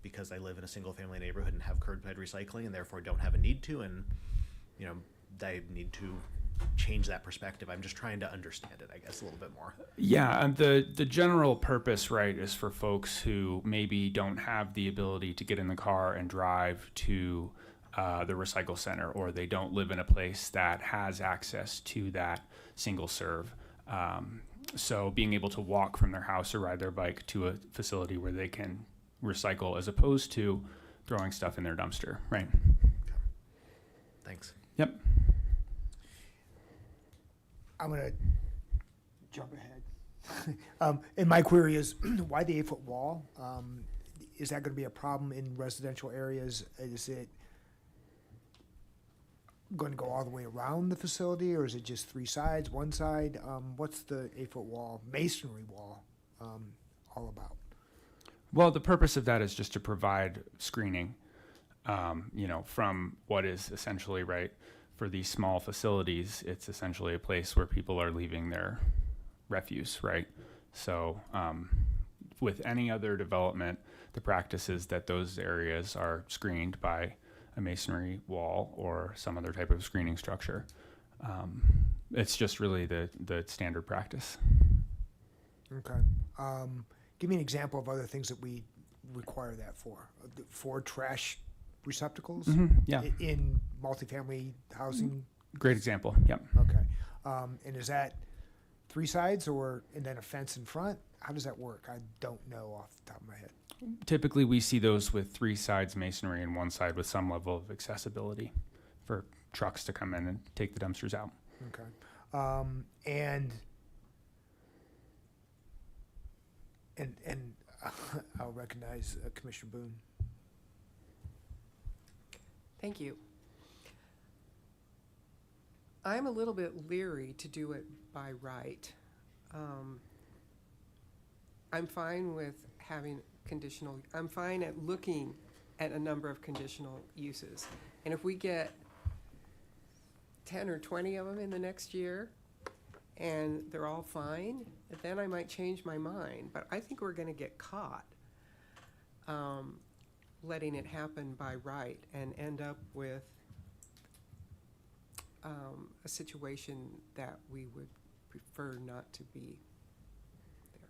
because I live in a single family neighborhood and have curbside recycling and therefore don't have a need to, and I need to change that perspective. I'm just trying to understand it, I guess, a little bit more. Yeah, and the general purpose, right, is for folks who maybe don't have the ability to get in the car and drive to the recycle center, or they don't live in a place that has access to that single serve. So being able to walk from their house or ride their bike to a facility where they can recycle, as opposed to throwing stuff in their dumpster, right? Okay. Thanks. Yep. I'm going to jump ahead. And my query is, why the 8-foot wall? Is that going to be a problem in residential areas? Is it going to go all the way around the facility, or is it just 3 sides, 1 side? What's the 8-foot wall, masonry wall, all about? Well, the purpose of that is just to provide screening, from what is essentially, right, for these small facilities, it's essentially a place where people are leaving their refuse, right? So with any other development, the practice is that those areas are screened by a masonry wall or some other type of screening structure. It's just really the standard practice. Okay. Give me an example of other things that we require that for. For trash receptacles Yeah, in multifamily housing. great example. Yep. Okay. And is that 3 sides and then a fence in front? How does that work? I don't know off the top of my head. Typically, we see those with 3 sides masonry and 1 side with some level of accessibility for trucks to come in and take the dumpsters out. Okay. And I'll recognize Commissioner Boone. Thank you. I'm a little bit leery to do it by right. I'm fine with having I'm fine at looking at a number of conditional uses. And if we get 10 or 20 of them in the next year and they're all fine, then I might change my mind. But I think we're going to get caught letting it happen by right and end up with a situation that we would prefer not to be there.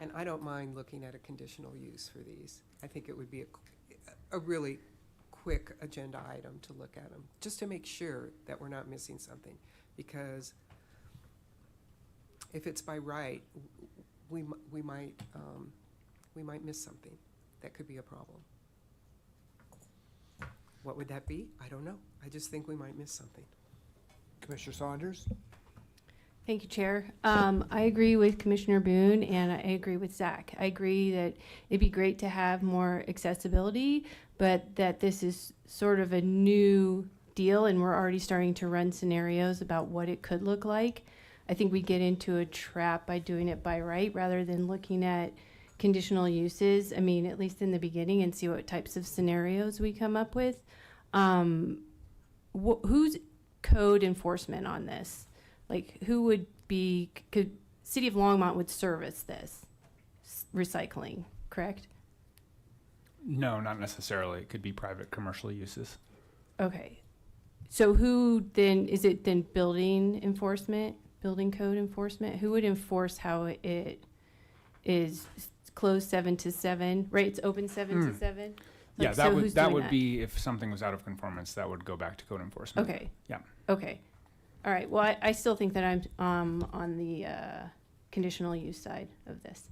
And I don't mind looking at a conditional use for these. I think it would be a really quick agenda item to look at them, just to make sure that we're not missing something. Because if it's by right, we might miss something that could be a problem. What would that be? I don't know. I just think we might miss something. Commissioner Saunders? Thank you, Chair. I agree with Commissioner Boone, and I agree with Zach. I agree that it'd be great to have more accessibility, but that this is sort of a new deal, and we're already starting to run scenarios about what it could look like. I think we get into a trap by doing it by right rather than looking at conditional uses, I mean, at least in the beginning, and see what types of scenarios we come up with. Who's code enforcement on this? Like, who would be, City of Longmont would service this recycling, correct? No, not necessarily. It could be private commercial uses. Okay. So who then, is it then building enforcement, building code enforcement? Who would enforce how it is closed 7 to 7, right? It's open 7 to 7? Yeah, Like, that so would who's that doing would be if something was out of conformance, that would go back to code enforcement. Okay. Yeah. Okay. All right. Well, I still think that I'm on the conditional use side of this.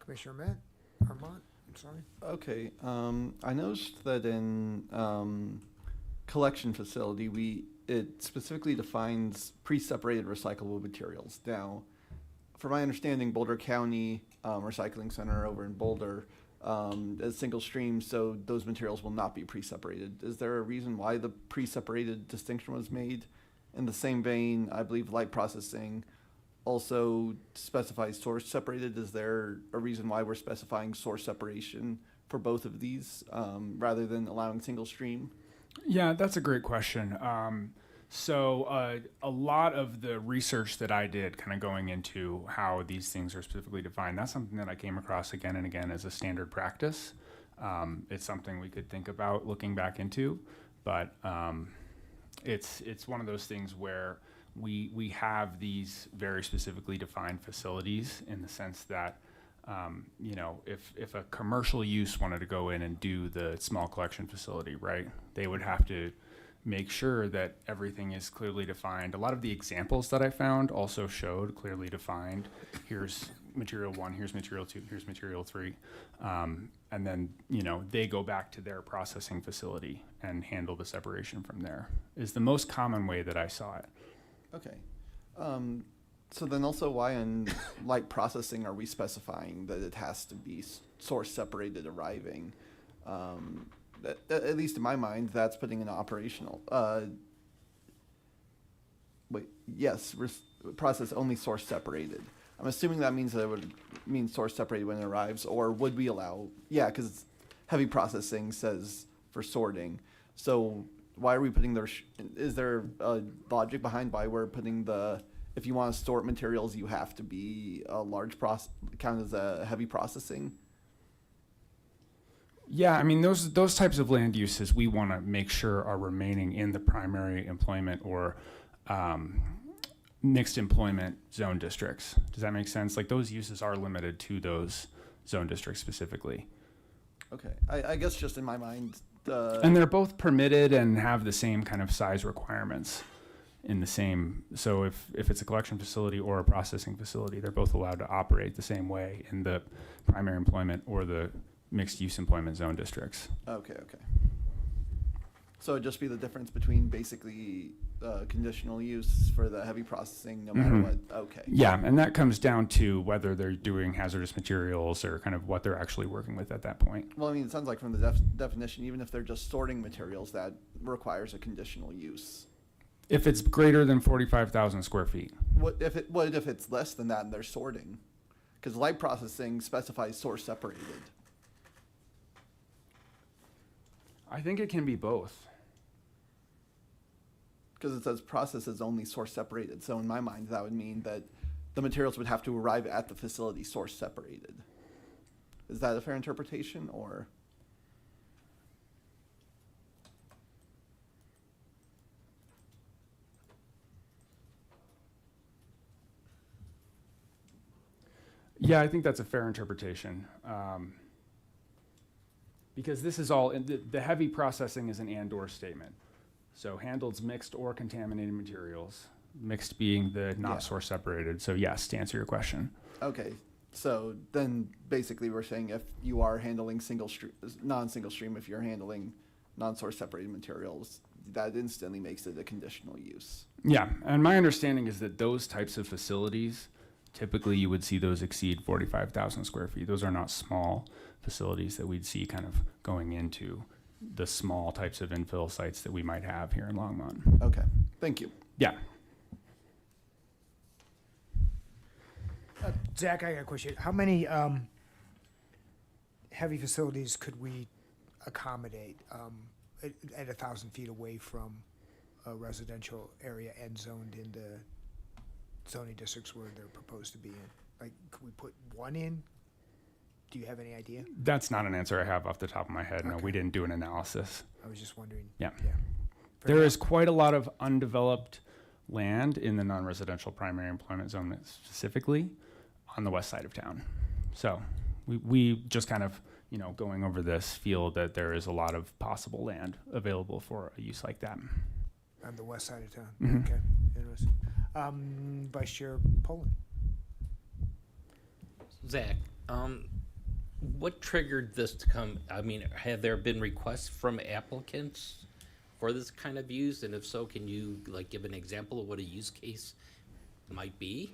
Commissioner Armont? I'm sorry. Okay, I noticed that in collection facility, it specifically defines pre-separated recyclable materials. Now, from my understanding, Boulder County Recycling Center over in Boulder is single stream, so those materials will not be pre-separated. Is there a reason why the pre-separated distinction was made? In the same vein, I believe light processing also specifies source separated. Is there a reason why we're specifying source separation for both of these rather than allowing single stream? Yeah, that's a great question. So a lot of the research that I did kind of going into how these things are specifically defined, that's something that I came across again and again as a standard practice. It's something we could think about looking back into, but it's one of those things where we have these very specifically defined facilities in the sense that if a commercial use wanted to go in and do the small collection facility, right, they would have to make sure that everything is clearly defined. A lot of the examples that I found also showed clearly defined. Here's material 1, here's material 2, here's material 3. And then, they go back to their processing facility and handle the separation from there is the most common way that I saw it. Okay. So then also why in light processing are we specifying that it has to be source separated arriving? At least in my mind, that's putting an operational. Process only source separated. I'm assuming that means that it would mean source separated when it arrives, or would we allow, yeah, because heavy processing says for sorting. So why are we putting is there a logic behind why we're putting if you want to sort materials, you have to be a large count as a heavy processing? Yeah, I mean, those types of land uses we want to make sure are remaining in the primary employment or mixed employment zone districts. Does that make sense? Like, those uses are limited to those zone districts specifically. Okay, I guess just in my mind, And they're both permitted and have the same kind of size requirements in the same, so if it's a collection facility or a processing facility, they're both allowed to operate the same way in the primary employment or the mixed use employment zone districts. okay. So it'd just be the difference between basically conditional use for the heavy processing, no matter what. Okay. Yeah, and that comes down to whether they're doing hazardous materials or kind of what they're actually working with at that point. Well, I mean, it sounds like from the definition, even if they're just sorting materials, that requires a conditional use. If it's greater than 45,000 square feet. What if it's less than that and they're sorting? Because light processing specifies source separated. I think it can be both. Because it says process is only source separated. So in my mind, that would mean that the materials would have to arrive at the facility source separated. Is that a fair interpretation, or? Yeah, I think that's a fair interpretation. Because this is all, the heavy processing is an and/or statement. So handles mixed or contaminated materials, mixed being the not source separated. So yes, to answer your question. Okay, so then basically we're saying if you are handling non-single stream, if you're handling non-source separated materials, that instantly makes it a conditional use. Yeah, and my understanding is that those types of facilities, typically you would see those exceed 45,000 square feet. Those are not small facilities that we'd see kind of going into the small types of infill sites that we might have here in Longmont. Okay, thank you. Yeah. Zach, I got a question. How many heavy facilities could we accommodate at 1,000 feet away from a residential area and zoned into zoning districts where they're proposed to be in? Like, could we put one in? Do you have any idea? That's not an answer I have off the top of my head. No, Okay. we didn't do an analysis. I was just wondering. Yeah. Fair There enough. is quite a lot of undeveloped land in the non-residential primary employment zone specifically on the west side of town. So we just kind of, going over this, feel that there is a lot of possible land available for a use like that. On the west side of town. Mhm. Okay, interesting. Vice Chair Poland. Zach, what triggered this to come? I mean, have there been requests from applicants for this kind of use? And if so, can you give an example of what a use case might be?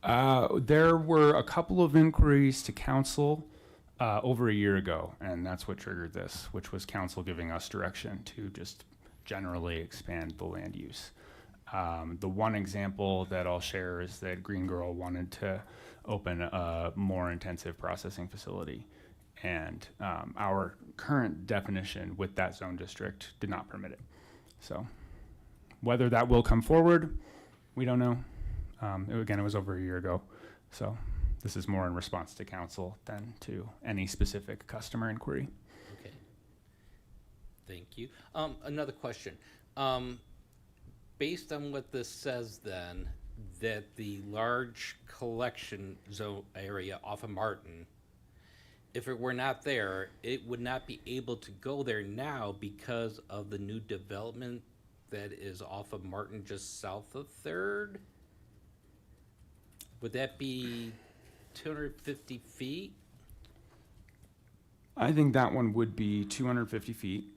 There were a couple of inquiries to council over a year ago, and that's what triggered this, which was council giving us direction to just generally expand the land use. The one example that I'll share is that Green Girl wanted to open a more intensive processing facility, and our current definition with that zone district did not permit it. So whether that will come forward, we don't know. Again, it was over a year ago, so this is more in response to council than to any specific customer inquiry. Okay. Thank you. Another question. Based on what this says then, that the large collection zone area off of Martin, if it were not there, it would not be able to go there now because of the new development that is off of Martin just south of 3rd? Would that be 250 feet? I think that one would be 250 feet.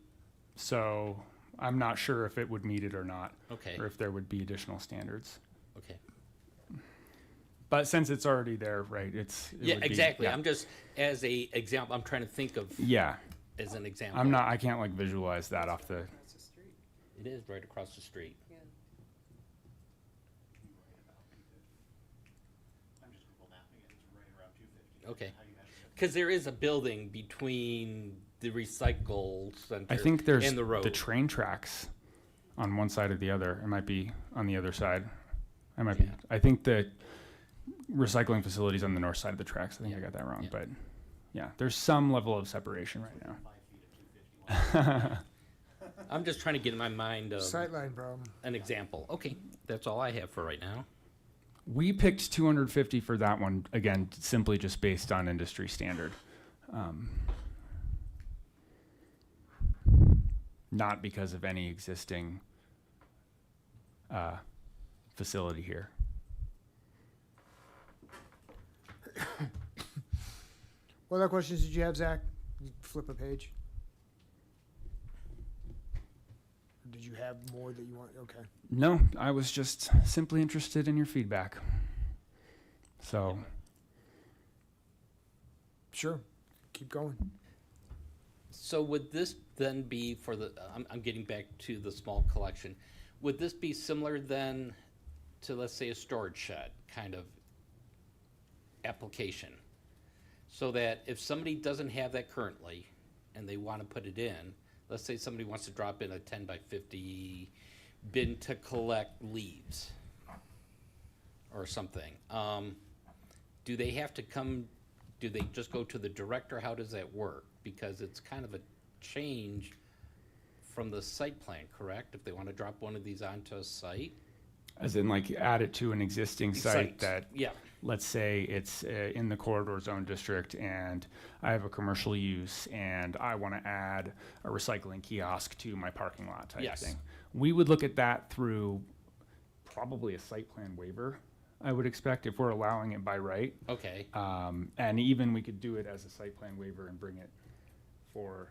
So I'm not sure if it would meet it or not. Okay. Or if there would be additional standards. Okay. But since it's already there, right, it Yeah, would be- exactly. yeah. I'm just, as a example, I'm trying to think of Yeah. as an example. I can't visualize that off the, Across the street. It is right across the street. Yeah. Okay. Because there is a building between the recycle center I think there's and the road. the train tracks on one side or the other. It might be on the other side. I might be. I think the recycling facility's on the north side of the tracks. I think I got that wrong, Yeah. but yeah, there's some level of separation right now. I'm just trying to get in my mind Sightline problem. an example. Okay, that's all I have for right now. We picked 250 for that one, again, simply just based on industry standard. Not because of any existing facility here. What other questions did you have, Zach? You flip a page. Or did you have more that you want? Okay. No, I was just simply interested in your feedback. So, Sure. Keep going. So would this then be for the, I'm getting back to the small collection. Would this be similar then to, let's say, a storage shed kind of application? So that if somebody doesn't have that currently and they want to put it in, let's say somebody wants to drop in a 10 by 50 bin to collect leaves or something, do they have to come, do they just go to the director? How does that work? Because it's kind of a change from the site plan, correct? If they want to drop one of these onto a site? as in like add it to an existing site that, Yeah, let's say it's in the corridor zone district and I have a commercial use and I want to add a recycling kiosk to my parking lot type Yes. thing. We would look at that through probably a site plan waiver, I would expect, if we're allowing it by right. okay. And even we could do it as a site plan waiver and bring it for,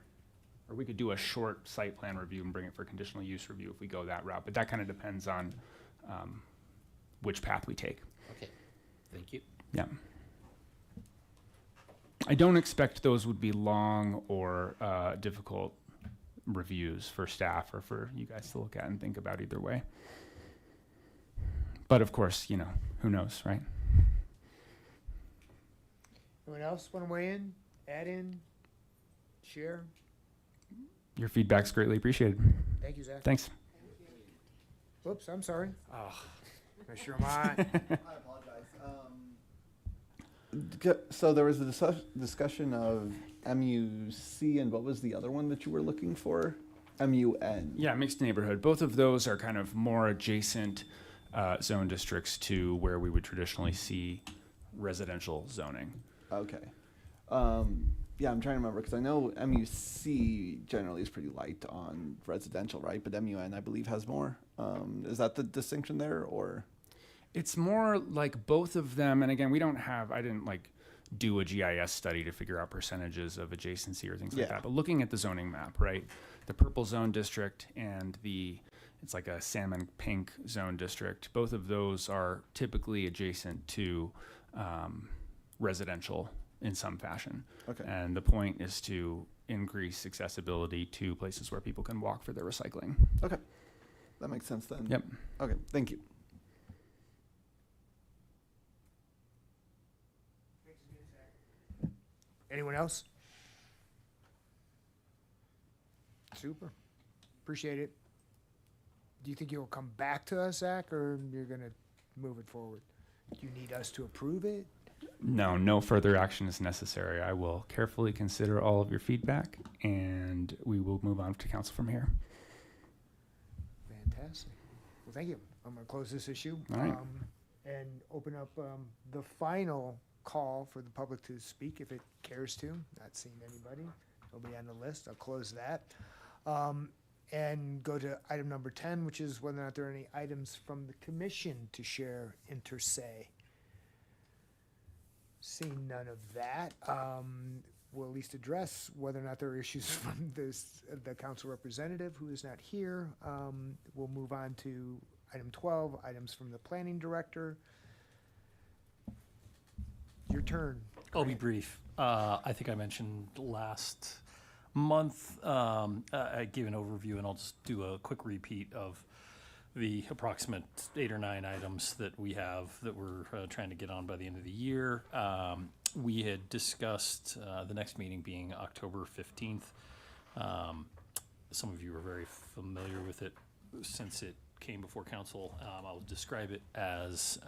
or we could do a short site plan review and bring it for conditional use review if we go that route. But that kind of depends on which path we take. Okay, thank you. Yeah. I don't expect those would be long or difficult reviews for staff or for you guys to look at and think about either way. But of course, you know, who knows, right? Anyone else want to weigh in, add in, share? Your feedback's greatly appreciated. Thank you, Zach. Thanks. Whoops, I'm sorry. Oh, Commissioner Mott. I apologize. So there was a discussion of MUC, and what was the other one that you were looking for? MUN. Yeah, mixed neighborhood. Both of those are kind of more adjacent zone districts to where we would traditionally see residential zoning. Okay. Yeah, I'm trying to remember because I know MUC generally is pretty light on residential, right? But MUN, I believe, has more. Is that the distinction there, or? It's more like both of them, and again, I didn't like do a GIS study to figure out percentages of adjacency or things like Yeah. that. But looking at the zoning map, right, the purple zone district and it's like a salmon pink zone district. Both of those are typically adjacent to residential in some fashion. Okay. And the point is to increase accessibility to places where people can walk for their recycling. Okay. That makes sense then. Yep. Okay, thank you. Anyone else? Super. Appreciate it. Do you think you'll come back to us, Zach, or you're gonna move it forward? Do you need us to approve it? No further action is necessary. I will carefully consider all of your feedback and we will move on to council from here. Fantastic. Well, thank you. I'm gonna close this issue. All right. And open up the final call for the public to speak if it cares to. Not seeing anybody. Nobody on the list. I'll close that. And go to item number 10, which is whether or not there are any items from the commission to share inter se. Seeing none of that, we'll at least address whether or not there are issues from the council representative who is not here. We'll move on to item 12, items from the planning director. Your turn. I'll be brief. I think I mentioned last month, I gave an overview, and I'll just do a quick repeat of the approximate 8 or 9 items that we have that we're trying to get on by the end of the year. We had discussed the next meeting being October 15th. Some of you are very familiar with it since it came before council. I'll describe it as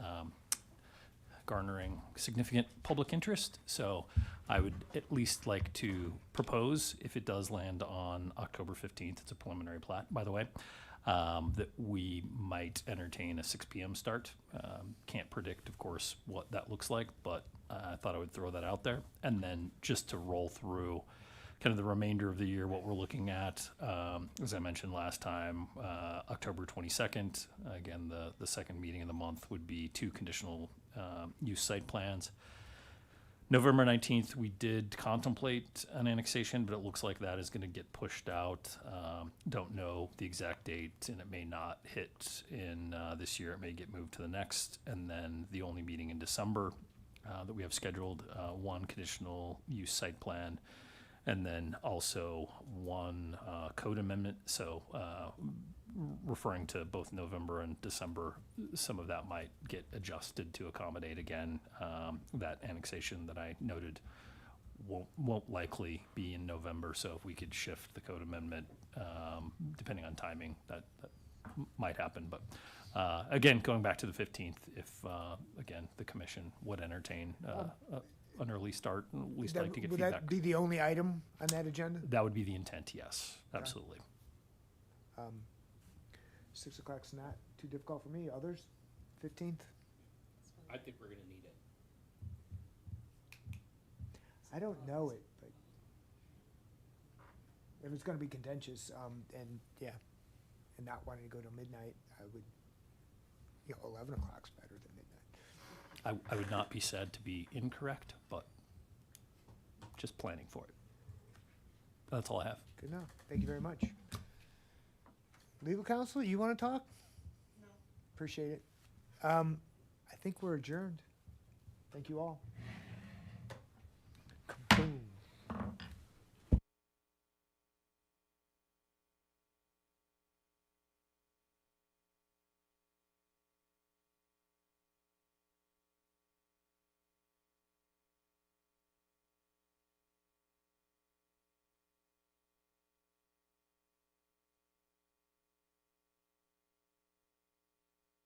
garnering significant public interest. So I would at least like to propose, if it does land on October 15th, it's a preliminary plat, by the way, that we might entertain a 6 p.m. start. Can't predict, of course, what that looks like, but I thought I would throw that out there. And then just to roll through kind of the remainder of the year, what we're looking at, as I mentioned last time, October 22nd, again, the second meeting of the month would be 2 conditional use site plans. November 19th, we did contemplate an annexation, but it looks like that is going to get pushed out. Don't know the exact date, and it may not hit in this year. It may get moved to the next. And then the only meeting in December that we have scheduled, 1 conditional use site plan, and then also 1 code amendment. So referring to both November and December, some of that might get adjusted to accommodate again that annexation that I noted won't likely be in November. So if we could shift the code amendment, depending on timing, that might happen. But again, going back to the 15th, if again the commission would entertain an early start, at least like to get Would feedback. that be the only item on that agenda? That would be the intent. Yes, absolutely. 6 o'clock's not too difficult for me. Others? 15th? I think we're gonna need it. I don't know it, but if it's gonna be contentious, and yeah, and not wanting to go till midnight, I would, 11 o'clock's better than midnight. I would not be sad to be incorrect, but just planning for it. That's all I have. Good enough. Thank you very much. Legal counsel, you want to talk? No. Appreciate it. I think we're adjourned. Thank you all.